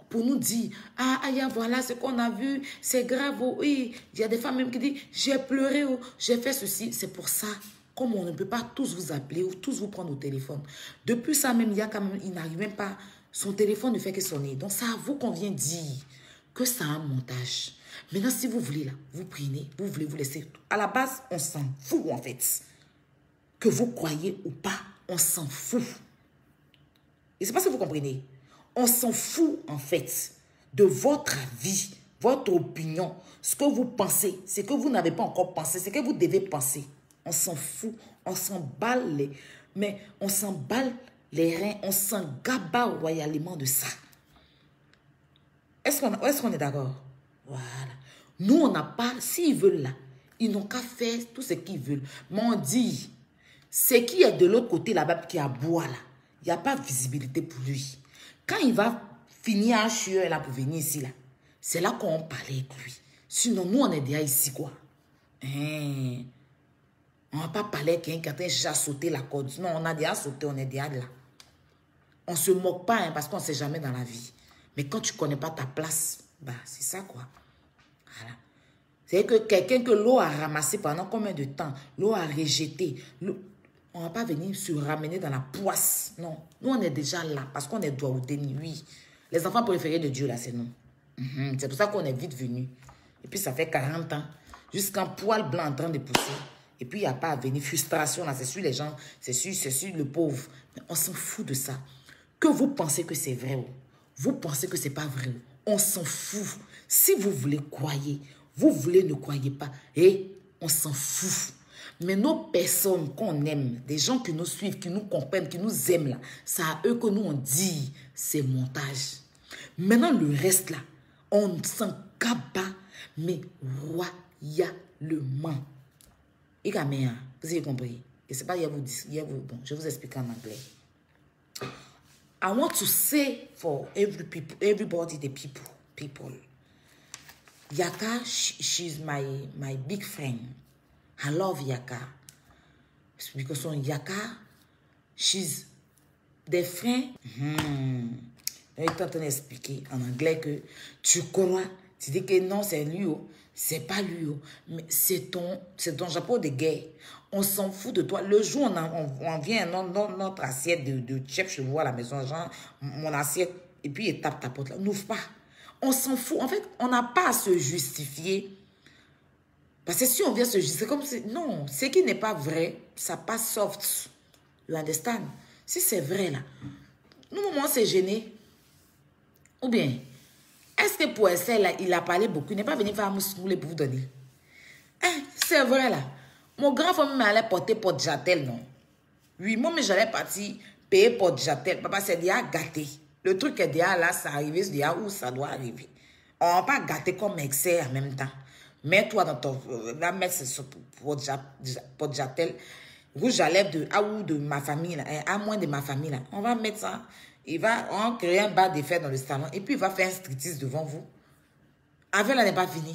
pour nous dire, ah, Aya, voilà ce qu'on a vu, c'est grave, oh, oui. Il y a des femmes même qui disent, j'ai pleuré, oh, j'ai fait ceci. C'est pour ça. Comme on ne peut pas tous vous appeler ou tous vous prendre au téléphone. Depuis ça même, il y a quand même, il n'arrive même pas, son téléphone ne fait que sonner. Donc c'est à vous qu'on vient dire que c'est un montage. Maintenant, si vous voulez là, vous prenez, vous voulez vous laisser. À la base, on s'en fout en fait. Que vous croyez ou pas, on s'en fout. Et c'est pas ce que vous comprenez. On s'en fout en fait de votre avis, votre opinion, ce que vous pensez, ce que vous n'avez pas encore pensé, ce que vous devez penser. On s'en fout, on s'emballe on s'emballe les reins, on s'en gaba royalement de ça. Est-ce qu'on est d'accord? Voilà. Nous, on n'a pas, s'ils veulent là, ils n'ont qu'à faire tout ce qu'ils veulent. Mais on dit, c'est qui est de l'autre côté là-bas qui a bois là, il n'y a pas de visibilité pour lui. Quand il va finir à chier là pour venir ici là, c'est là qu'on parle avec lui. Sinon, nous, on est déjà ici quoi. On ne va pas parler avec quelqu'un qui a déjà sauté la corde. Non, on a déjà sauté, on est déjà là. On ne se moque pas parce qu'on ne sait jamais dans la vie. Mais quand tu ne connais pas ta place, bah, c'est ça quoi. Voilà. C'est que quelqu'un que l'eau a ramassé pendant combien de temps, l'eau a rejeté. On ne va pas venir se ramener dans la poisse. Non, nous on est déjà là parce qu'on est doigt au déni. Oui, les enfants préférés de Dieu là, c'est nous. C'est pour ça qu'on est vite venu. Et puis ça fait 40 ans, jusqu'un poil blanc en train de pousser. Et puis il n'y a pas à venir frustration là, c'est sur les gens, c'est sur le pauvre. Mais on s'en fout de ça. Que vous pensez que c'est vrai, vous pensez que c'est pas vrai, on s'en fout. Si vous voulez, croyez. Vous voulez, ne croyez pas. Et on s'en fout. Mais nos personnes qu'on aime, des gens qui nous suivent, qui nous comprennent, qui nous aiment là, c'est à eux que nous on dit, c'est montage. Maintenant le reste là, on s'en gaba, mais royalement. Et quand même, vous avez compris. Et c'est pas, bon, je vous explique en anglais. I want to say for everybody, the people. Yaka, she's my big friend. I love Yaka. Because on Yaka, she's des frères. On est en train d'expliquer en anglais que tu crois, tu dis que non, c'est lui, c'est pas lui, mais c'est ton Japon de guerre. On s'en fout de toi. Le jour où on vient dans notre assiette de chef chevaux à la maison, genre, mon assiette, et puis il tape ta porte là, n'ouvre pas. On s'en fout. En fait, on n'a pas à se justifier. Parce que si on vient se justifier comme si... Non, ce qui n'est pas vrai, ça passe soft. You understand? Si c'est vrai là, nous, on s'est gêné. Ou bien, est-ce que pour essayer là, il a parlé beaucoup, il n'est pas venu faire un moussoulé pour vous donner? C'est vrai là. Mon grand frère m'allait porter porte-jatel, non? Oui, moi, mais j'allais partir payer porte-jatel. Papa, c'est déjà gâté. Le truc est déjà là, ça arrive, c'est déjà où ça doit arriver. On ne va pas gâter comme excès en même temps. Mets-toi dans ton... va mettre ce pot-de-jatel. Rouge à lèvres de, ou de ma famille, là, à moins de ma famille. Là. On va mettre ça. On va créer un bas d'effet dans le salon. Et puis, il va faire un striptease devant vous. Avec là n'est pas fini.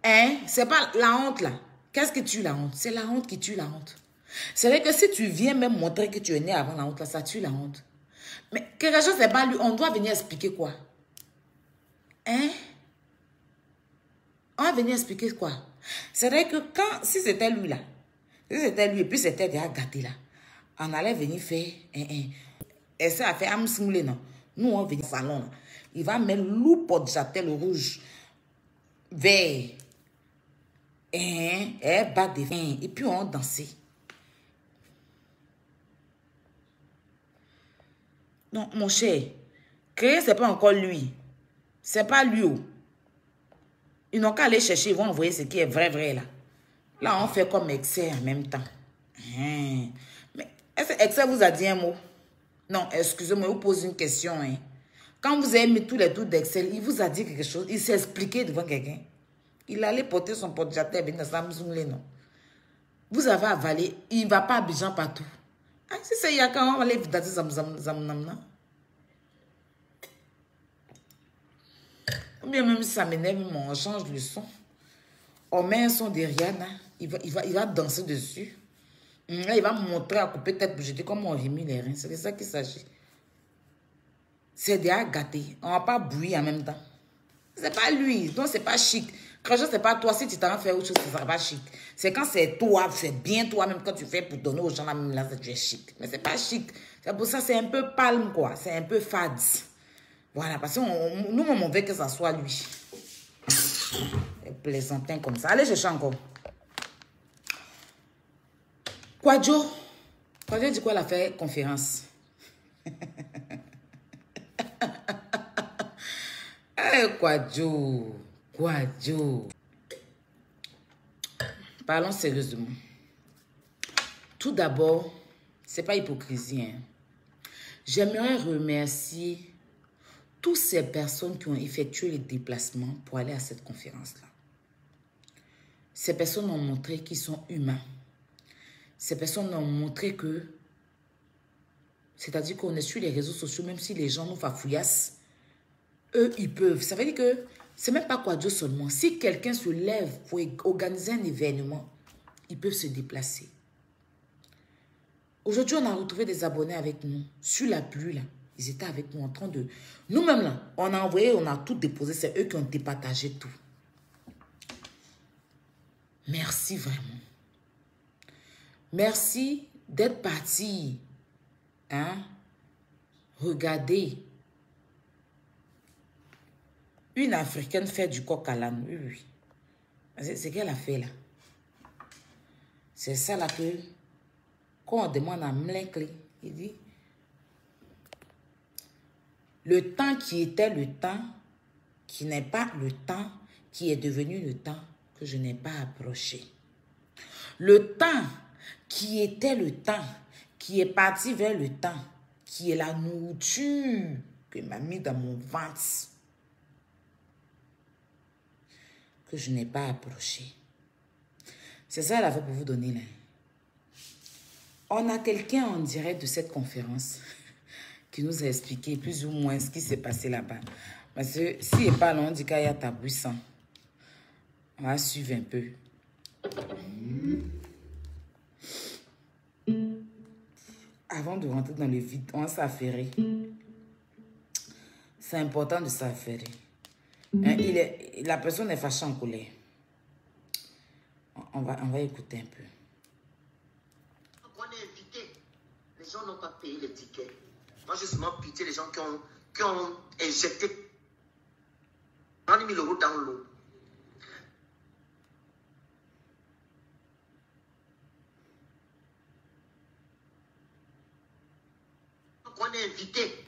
Hein? C'est pas la honte, là. Qu'est-ce qui tue la honte? C'est la honte qui tue la honte. C'est vrai que si tu viens même montrer que tu es né avant la honte, là, ça tue la honte. Mais quelque chose, c'est pas lui. On doit venir expliquer quoi? Hein? On va venir expliquer quoi? C'est vrai que si c'était lui, là, si c'était lui, et puis c'était déjà gâté, là, on allait venir faire et ça a fait un simulé, non? Nous, on vient au salon, là. Il va mettre loup pot de jatel rouge, vert, et bas des fins, et puis on dansait. Non, mon cher, créer, c'est pas encore lui. C'est pas lui. Ils n'ont qu'à aller chercher, ils vont envoyer ce qui est vrai, là. Là, on fait comme Excel en même temps. Mais est-ce que Excel vous a dit un mot? Non, excusez-moi, je vous pose une question. Hein. Quand vous avez mis tous les tours d'Excel, il vous a dit quelque chose, il s'est expliqué devant quelqu'un. Il allait porter son porte-jatel, venir dans Samsung, non. Vous avez avalé, il ne va pas à Abidjan partout. Ah, si c'est Yaka, on va aller dans Zamnamna. Ou bien même si ça m'énerve, on change le son. On met un son de Rihanna, il va danser dessus. Là, il va me montrer à couper tête pour jeter comme on remet les reins. C'est de ça qu'il s'agit. C'est déjà gâté. On ne va pas bouillir en même temps. C'est pas lui. Donc, c'est pas chic. Quand je sais pas toi, si tu t'en fais autre chose, ça sera pas chic. C'est quand c'est toi, c'est bien toi, même quand tu fais pour donner aux gens, là, même là, tu es chic. Mais c'est pas chic. C'est pour ça, c'est un peu palme, quoi. C'est un peu fade. Voilà, parce que nous, on veut que ça soit lui. Plaisantin comme ça. Allez, je chante encore. Kwadjo dit quoi, elle a fait conférence. Hey, Kwadjo. Parlons sérieusement. Tout d'abord, c'est pas hypocrisie. Hein. J'aimerais remercier toutes ces personnes qui ont effectué les déplacements pour aller à cette conférence-là. Ces personnes ont montré qu'ils sont humains. Ces personnes ont montré que, c'est-à-dire qu'on est sur les réseaux sociaux, même si les gens nous fafouillassent, eux, ils peuvent. Ça veut dire que c'est même pas Kwadjo seulement. Si quelqu'un se lève pour organiser un événement, ils peuvent se déplacer. Aujourd'hui, on a retrouvé des abonnés avec nous. Sur la pluie, là, ils étaient avec nous en train de... Nous-mêmes, là, on a envoyé, on a tout déposé. C'est eux qui ont départagé tout. Merci vraiment. Merci d'être parti. Hein? Regardez. Une Africaine fait du coq à l'âne. Oui. C'est ce qu'elle a fait là. C'est ça là que, quand on demande à Mlekli, il dit, le temps qui était le temps, qui n'est pas le temps, qui est devenu le temps que je n'ai pas approché. Le temps qui était le temps, qui est parti vers le temps, qui est la nourriture que m'a mis dans mon ventre, que je n'ai pas approché. C'est ça la fait pour vous donner là. On a quelqu'un en direct de cette conférence qui nous a expliqué plus ou moins ce qui s'est passé là-bas. Parce que s'il n'est pas là, on dit qu'il y a tabouissant. On va suivre un peu. Avant de rentrer dans le vide, on va s'affairer. C'est important de s'affairer. Hein, la personne est fâchée en colère. On va écouter un peu. On est invité. Les gens n'ont pas payé les tickets. Moi, j'ai seulement pitié les gens qui ont injecté 30 000 € dans l'eau. On est invité.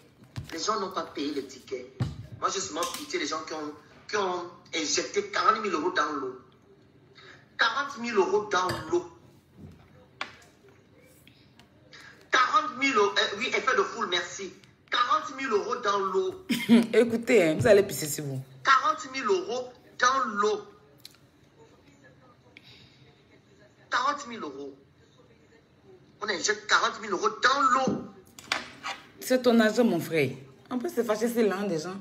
Les gens n'ont pas payé les tickets. Moi, j'ai seulement pitié les gens qui ont injecté 40 000 € dans l'eau. 40 000 € dans l'eau. 40 000 €, oui, effet de foule, merci. 40 000 € dans l'eau. Écoutez, hein, vous allez pisser sur vous. 40 000 € dans l'eau. 40 000 €. On injecte 40 000 € dans l'eau. C'est ton argent, mon frère. On peut se fâcher, c'est l'un des gens.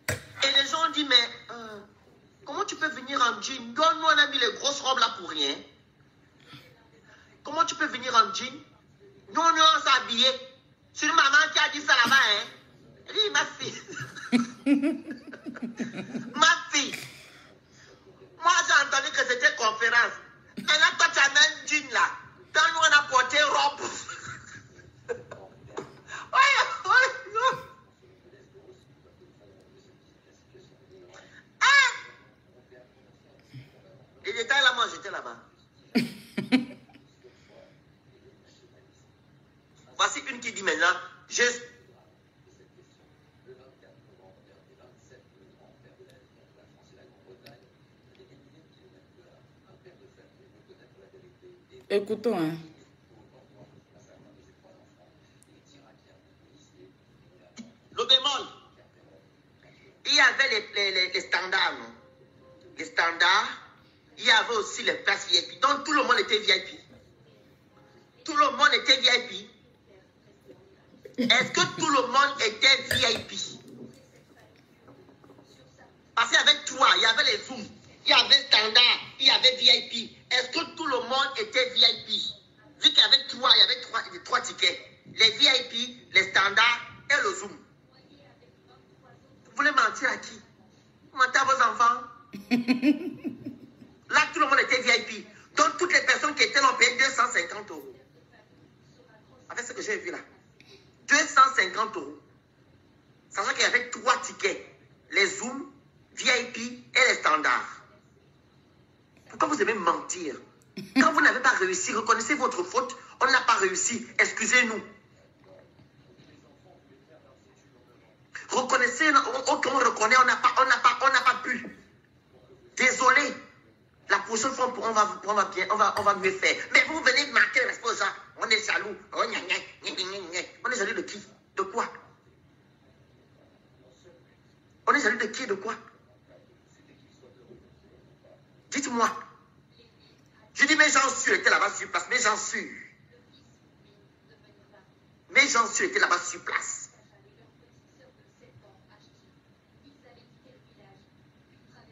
Et les gens ont dit, mais comment tu peux venir en jean? Nous, on a mis les grosses robes là pour rien. Comment tu peux venir en jean? Nous, on s'est habillés. C'est une maman qui a dit ça là-bas, hein. Elle dit, ma fille. Ma fille. Moi, j'ai entendu que c'était conférence. Maintenant, toi, tu as mis un jean là. Quand nous, on a porté robe. Les détails là, moi, j'étais là-bas. Voici une qui dit maintenant, Écoutons, hein. Le bémol. Il y avait les standards, non? Les standards. Il y avait aussi les places VIP. Donc tout le monde était VIP. Tout le monde était VIP. Est-ce que tout le monde était VIP? Parce qu'il y avait trois. Il y avait les Zooms. Il y avait standard. Il y avait VIP. Est-ce que tout le monde était VIP? Vu qu'il y avait trois, il y avait trois tickets. Les VIP, les standards et le Zoom. Vous voulez mentir à qui? Vous mentez à vos enfants? Là, tout le monde était VIP. Donc, toutes les personnes qui étaient là ont payé 250 €. Avec ce que j'ai vu là. 250 €. Sachant qu'il y avait trois tickets. Les Zoom, VIP et les standards. Pourquoi vous aimez mentir? Quand vous n'avez pas réussi, reconnaissez votre faute. On n'a pas réussi. Excusez-nous. Reconnaissez, on reconnaît, on n'a pas pu. Désolé. La prochaine fois, on va mieux faire. Mais vous venez marquer le respect aux gens. On est jaloux. Oh, On est jaloux de qui? De quoi? On est jaloux de qui et de quoi? Dites-moi. Je dis, mes gens sûrs étaient là-bas sur place. Mes gens sûrs. Mes gens sûrs étaient là-bas sur place.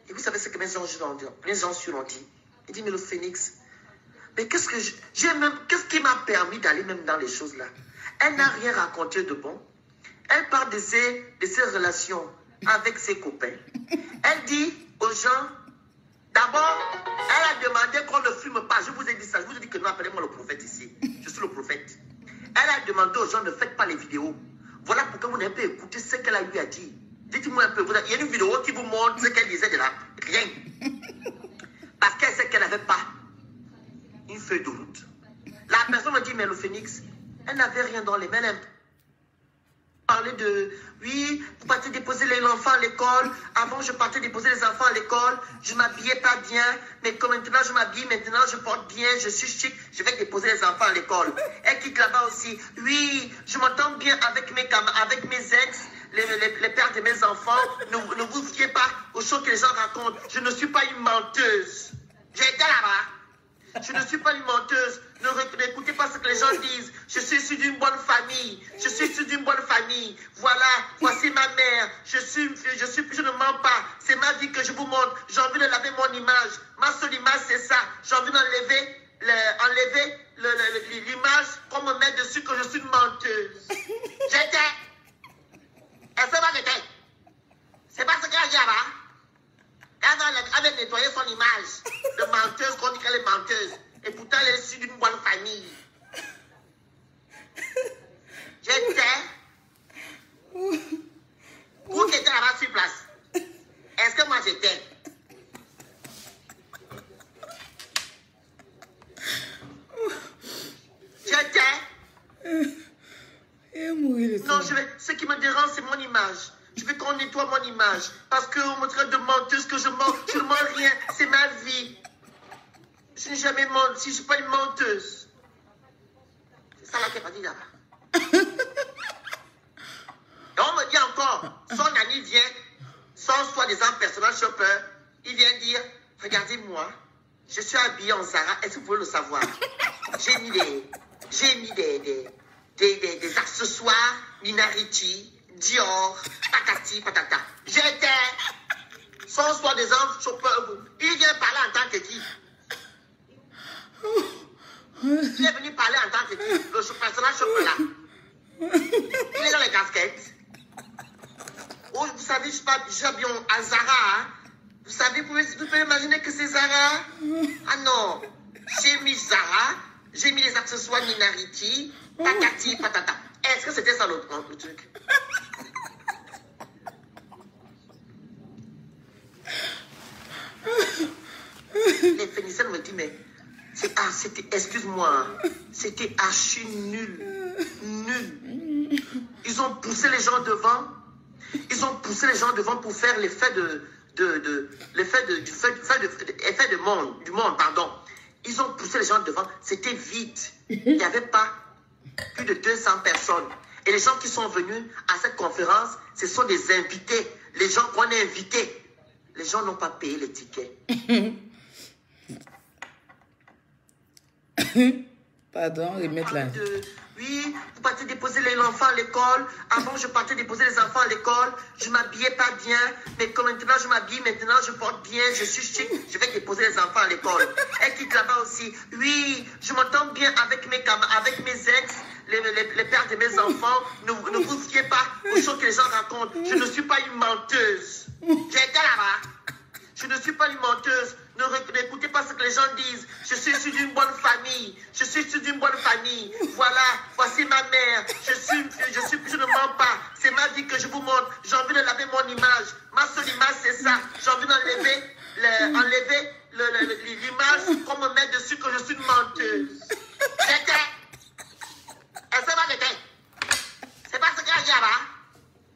Et vous savez ce que mes gens sûrs ont dit? Les gens sûrs ont dit. Ils disent, mais le Phénix, mais qu'est-ce qui m'a permis d'aller même dans les choses là? Elle n'a rien raconté de bon. Elle parle de ses relations avec ses copains. Elle dit aux gens, d'abord, elle a demandé qu'on ne fume pas. Je vous ai dit ça. Je vous ai dit que non, appelez-moi le prophète ici. Je suis le prophète. Elle a demandé aux gens, ne faites pas les vidéos. Voilà pourquoi vous n'avez pas écouté ce qu'elle a lui a dit. Dites-moi un peu. Il y a une vidéo qui vous montre ce qu'elle disait de là. Rien. Parce qu'elle sait qu'elle n'avait pas une feuille de route. La personne me dit, mais le Phénix, elle n'avait rien dans les mains. Elle parlait de, oui, vous partez déposer l'enfant à l'école. Avant, je partais déposer les enfants à l'école. Je ne m'habillais pas bien. Mais comme maintenant, je m'habille. Maintenant, je porte bien. Je suis chic. Je vais déposer les enfants à l'école. Elle quitte là-bas aussi. Oui, je m'entends bien avec mes ex. Les pères de mes enfants. Ne vous fiez pas aux choses que les gens racontent. Je ne suis pas une menteuse. J'ai été là-bas. Je ne suis pas une menteuse. N'écoutez pas ce que les gens disent. Je suis issue d'une bonne famille. Je suis issue d'une bonne famille. Voilà, voici ma mère. Je ne mens pas. C'est ma vie que je vous montre. J'ai envie de laver mon image. Ma seule image, c'est ça. J'ai envie d'enlever l'image qu'on me met dessus que je suis une menteuse. J'étais. Elle sait pas que j'étais. C'est pas ce qu'elle a dit là-bas. Elle avait nettoyé son image de menteuse, qu'on dit qu'elle est menteuse. Et pourtant, elle est issue d'une bonne famille. J'étais. Vous qui étiez là-bas sur place. Est-ce que moi j'étais? J'étais. Non, ce qui me dérange, c'est mon image. Je veux qu'on nettoie mon image. Parce qu'on me traite de menteuse, que je mens. Je ne mens rien. C'est ma vie. Je n'ai jamais menti. Je ne suis pas une menteuse. C'est ça là qu'elle m'a dit là-bas. Et on me dit encore encore, son ami vient, son soi-disant personnage shopper, il vient dire, regardez-moi, je suis habillé en Zara, est-ce que vous pouvez le savoir? J'ai mis des accessoires, Minariti, Dior, patati, patata. J'étais son soi-disant shopper, il vient parler en tant que qui? Il est venu parler en tant que qui? Le personnage shopper là. Il est dans les casquettes. Oh, vous savez, je suis habillé à Zara. Hein? Vous savez, vous pouvez imaginer que c'est Zara? Ah non. J'ai mis Zara, j'ai mis les accessoires Minariti, patati, patata. Est-ce que c'était ça le truc? Les Phéniciens me disent, mais c'était, excuse-moi, c'était archi nul. Nul. Ils ont poussé les gens devant. Ils ont poussé les gens devant pour faire l'effet du monde, pardon. Ils ont poussé les gens devant. C'était vide. Il n'y avait pas plus de 200 personnes. Et les gens qui sont venus à cette conférence, ce sont des invités. Les gens qu'on a invités. Les gens n'ont pas payé les tickets. Pardon, remettre là. Oui, vous partez déposer l'enfant à l'école. Avant, je partais déposer les enfants à l'école. Je ne m'habillais pas bien. Mais comme maintenant, je m'habille. Maintenant, je porte bien. Je suis chic. Je vais déposer les enfants à l'école. Elle quitte là-bas aussi. Oui, je m'entends bien avec mes ex, les pères de mes enfants. Ne vous fiez pas aux choses que les gens racontent. Je ne suis pas une menteuse. J'ai été là-bas. Je ne suis pas une menteuse. N'écoutez pas ce que les gens disent. Je suis issu d'une bonne famille. Je suis issu d'une bonne famille. Voilà, voici ma mère. Je ne mens pas. C'est ma vie que je vous montre. J'ai envie de laver mon image. Ma seule image, c'est ça. J'ai envie d'enlever l'image qu'on me met dessus que je suis une menteuse. J'étais. Elle sait pas j'étais. C'est pas ce qu'elle a dit là-bas.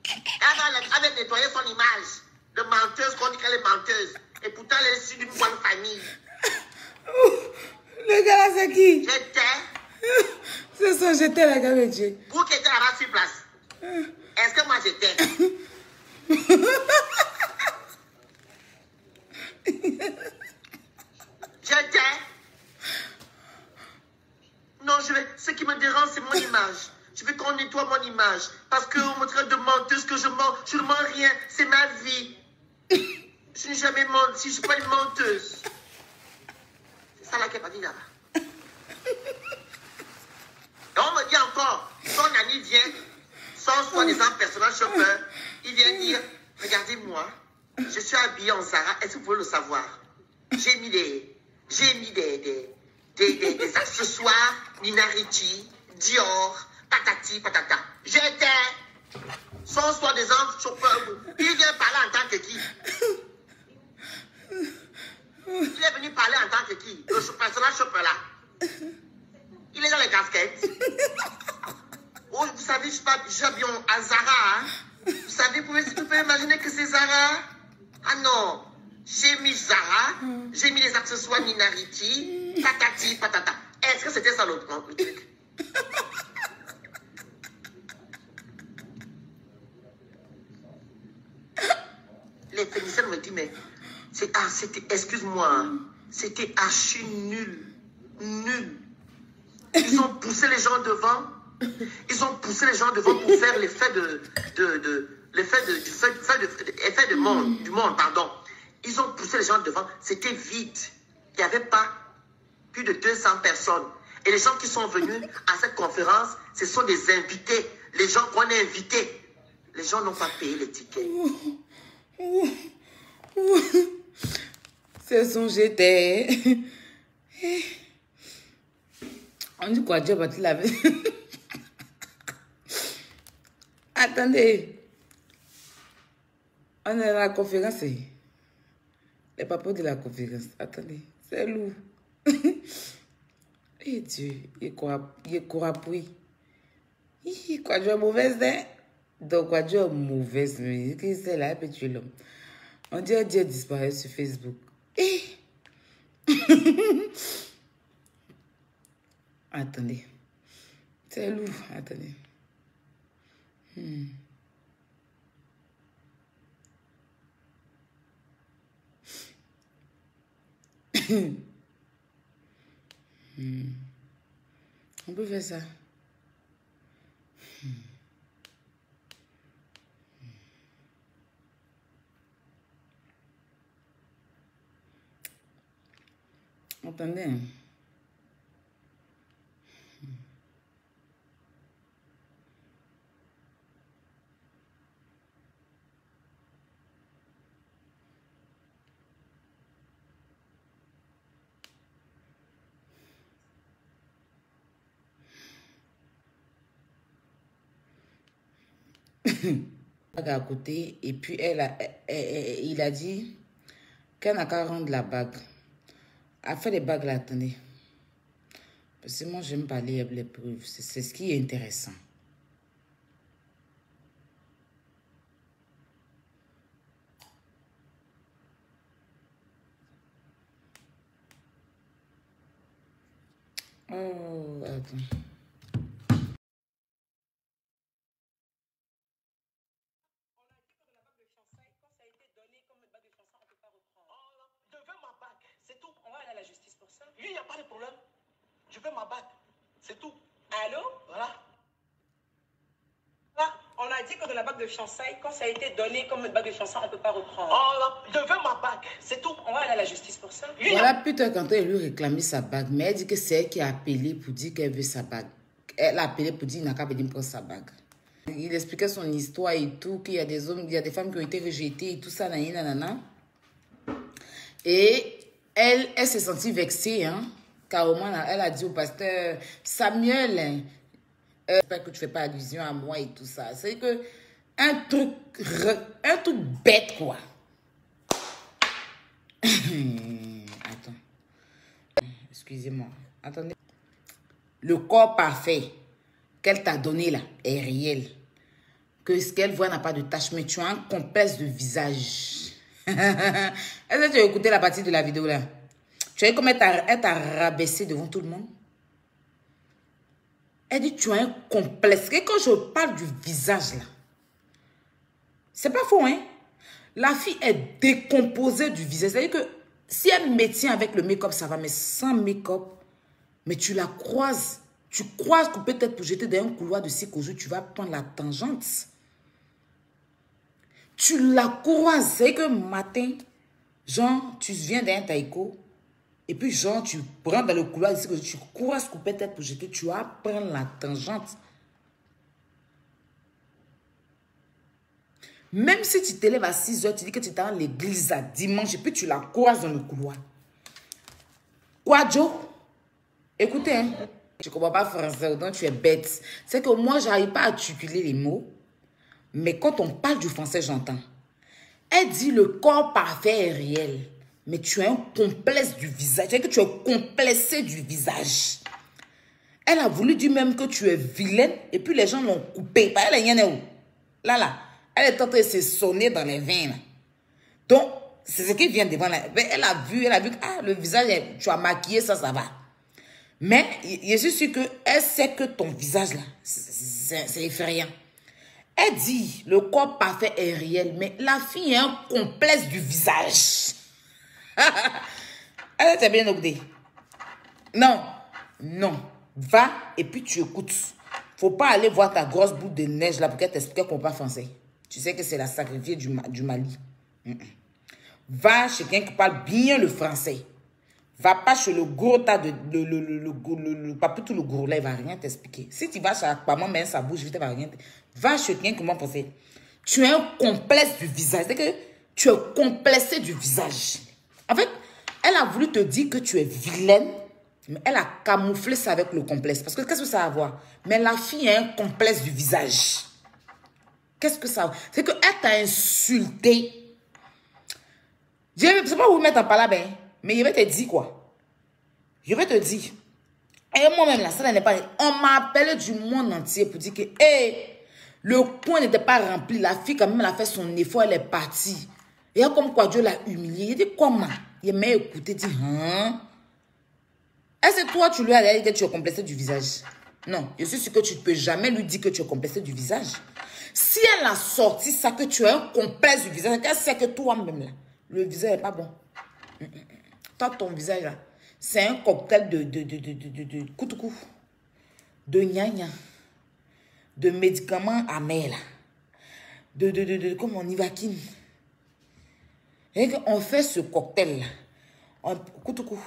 Elle avait nettoyé son image de menteuse qu'on dit qu'elle est menteuse. Et pourtant, elle est issue d'une bonne famille. Le gars là, c'est qui? J'étais. C'est ça, j'étais la gars de Dieu. Vous qui étiez là-bas sur place. Est-ce que moi j'étais? J'étais. Non, ce qui me dérange, c'est mon image. Je veux qu'on nettoie mon image. Parce qu'on me traite de menteuse, que je mens. Je ne mens rien. C'est ma vie. Je n'ai jamais menti, je ne suis pas une menteuse. C'est ça là qu'elle m'a dit là-bas. Et on me dit encore, son ami vient, son soi-disant personnage chauffeur, il vient dire, regardez-moi, je suis habillé en Zara, est-ce que vous pouvez le savoir? J'ai mis des accessoires, Minariti, Dior, patati, patata. J'étais son soi-disant chauffeur. Il vient parler en tant que qui? Il est venu parler en tant que qui? Le personnage chauffeur là. Il est dans les casquettes. Oh, vous savez, je suis habillé à Zara. Hein? Vous savez, vous pouvez imaginer que c'est Zara? Ah non. J'ai mis Zara, j'ai mis les accessoires Minariti, patati, patata. Est-ce que c'était ça le truc? Les Phéniciens me disent, mais c'était, excuse-moi, c'était archi nul. Nul. Ils ont poussé les gens devant. Ils ont poussé les gens devant pour faire l'effet du monde, pardon. Ils ont poussé les gens devant. C'était vide. Il n'y avait pas plus de 200 personnes. Et les gens qui sont venus à cette conférence, ce sont des invités. Les gens qu'on a invités. Les gens n'ont pas payé les tickets. C'est son j'étais. On dit quoi, Dieu va-t-il laver? Attendez. On est à la conférence. Les papas de la conférence. Attendez. C'est lourd. Eh Dieu, il court appui. Quoi, Dieu est mauvaise, hein? Donc, quoi, Dieu est mauvaise. Mais c'est là, et tu l'homme. On dirait Dieu disparaît sur Facebook. Attendez. C'est lourd. Attendez. On peut faire ça. Entendez, hein? À côté, et puis il a dit qu'elle n'a qu'à rendre la bague. Elle fait les bagues là, attendez. Parce que moi, j'aime pas lire les preuves. C'est ce qui est intéressant. Oh, attends. Lui, il n'y a pas de problème. Je veux ma bague. C'est tout. Allô? Voilà. Ah, on a dit que de la bague de fiançailles, quand ça a été donné comme une bague de fiançailles, on ne peut pas reprendre. Oh là, je veux ma bague. C'est tout. On va aller à la justice pour ça. Lui, Voilà, putain, quand elle lui réclamait sa bague, mais elle dit que c'est elle qui a appelé pour dire qu'elle veut sa bague. Elle a appelé pour dire qu'il n'a qu'à venir prendre sa bague. Il expliquait son histoire et tout, qu'il y a des hommes, il y a des femmes qui ont été rejetées et tout ça, nanana. Et elle s'est sentie vexée, hein. Carrément, elle a dit au pasteur, Samuel, j'espère que tu ne fais pas allusion à moi et tout ça. C'est que un truc bête, quoi. Attends. Excusez-moi. Attendez. Le corps parfait qu'elle t'a donné là est réel. Que ce qu'elle voit n'a pas de tache, mais tu as un complexe de visage. Est-ce que tu as écouté la partie de la vidéo là? Tu as vu comment elle t'a rabaissé devant tout le monde? Elle dit tu as un complexe. Et quand je parle du visage là, c'est pas faux, hein? La fille est décomposée du visage. C'est-à-dire que si elle maintient avec le make-up, ça va, mais sans make-up, mais tu la croises. Tu croises que peut-être pour jeter dans un couloir de Sikojo, tu vas prendre la tangente. Tu la croises. C'est que matin, genre, tu viens d'un taïko, et puis genre, tu prends dans le couloir de Sikojo, tu croises que peut-être pour jeter, tu vas prendre la tangente. Même si tu te lèves à 6 h, tu dis que tu es dans l'église à dimanche, et puis tu la croises dans le couloir. Quoi, Joe? Écoutez, hein, je ne comprends pas français, donc tu es bête. C'est que moi, je n'arrive pas à articuler les mots, mais quand on parle du français, j'entends. Elle dit le corps parfait est réel, mais tu as un complexe du visage. C'est que tu es complexé du visage. Elle a voulu dire même que tu es vilaine, et puis les gens l'ont coupé. Elle est où? Là. Elle est en train de se sonner dans les veines. Donc, c'est ce qui vient devant la... Elle a vu que ah, le visage, tu as maquillé, ça va. Mais je suis sûre qu'elle sait que ton visage, là, c'est effrayant. Elle dit, le corps parfait est réel, mais la fille a un complexe du visage. Elle t'a bien écouté. Non. Va et puis tu écoutes. Faut pas aller voir ta grosse boule de neige là pour qu'elle t'explique qu'on parle français. Tu sais que c'est la sacrifiée du Mali. Va chez quelqu'un qui parle bien le français. Va pas chez le gros tas de... Le papoutou, le gros là, il va rien t'expliquer. Si tu vas chez Akpama, mais sa bouche, il va rien t'expliquer. Va chez quelqu'un qui m'a pensé. Tu as un complexe du visage. C'est que tu es complexé du visage. En fait, elle a voulu te dire que tu es vilaine, mais elle a camouflé ça avec le complexe. Parce que qu'est-ce que ça a à voir? Mais la fille a un complexe du visage. Qu'est-ce que ça... C'est qu'elle t'a insulté. Je ne sais pas vous mettre en parole, mais je vais te dire quoi. Je vais te dire. Et moi-même, là, ça n'est pas... On m'a appelé du monde entier pour dire que le coin n'était pas rempli. La fille, quand même, elle a fait son effort, elle est partie. Et comme quoi Dieu l'a humiliée. Il dit comment? Il m'a écouté, il dit, hein? Est-ce que toi, tu lui as dit que tu es complexé du visage? Non, je suis sûre que tu ne peux jamais lui dire que tu es complexé du visage. Si elle a sorti ça, que tu as un complexe du visage, qu'elle sait que toi-même, là, le visage n'est pas bon. Toi, ton visage, là, c'est un cocktail de koutoukou, de gna-gna, de médicaments amers, là. Comme on Ivaquine. Et on fait ce cocktail, là. Koutoukou,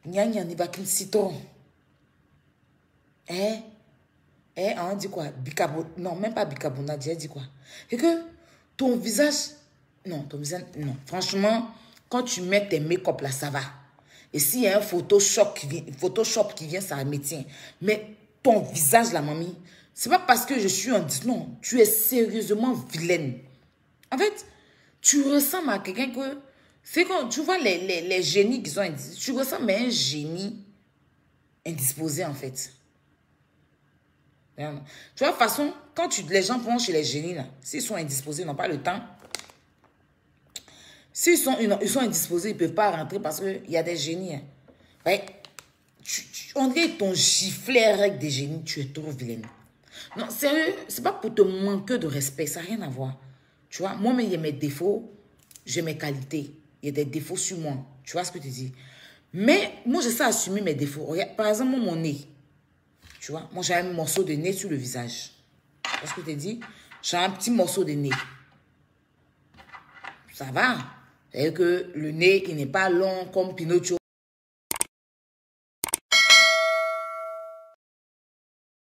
gna-gna, Ivaquine, citron. On dit quoi? Bicarbonate. Non, même pas bicarbonate, j'ai dit quoi? Et que ton visage... Non, ton visage... Non, franchement, quand tu mets tes make-up là, ça va. Et s'il y a un Photoshop qui vient, ça me tient. Mais ton visage là, mamie, c'est pas parce que je suis en... Non, tu es sérieusement vilaine. En fait, tu ressembles à quelqu'un que... C'est quand tu vois les génies qui sont indisposés. Tu ressembles à un génie indisposé, en fait. Tu vois, de toute façon, quand les gens vont chez les génies, là, s'ils sont indisposés, ils n'ont pas le temps. S'ils sont indisposés, ils ne peuvent pas rentrer parce qu'il y a des génies. Hein. Ouais, on dirait ton giflet avec des génies, tu es trop vilaine. Non, sérieux, c'est pas pour te manquer de respect, ça n'a rien à voir. Tu vois, moi-même, il y a mes défauts, j'ai mes qualités. Il y a des défauts sur moi. Tu vois ce que tu dis? Mais moi, je sais assumer mes défauts. Regarde, par exemple, mon nez. Tu vois, moi, j'ai un morceau de nez sur le visage. Tu vois ce que je te dis? J'ai un petit morceau de nez. Ça va. C'est-à-dire que le nez, il n'est pas long comme Pinocchio.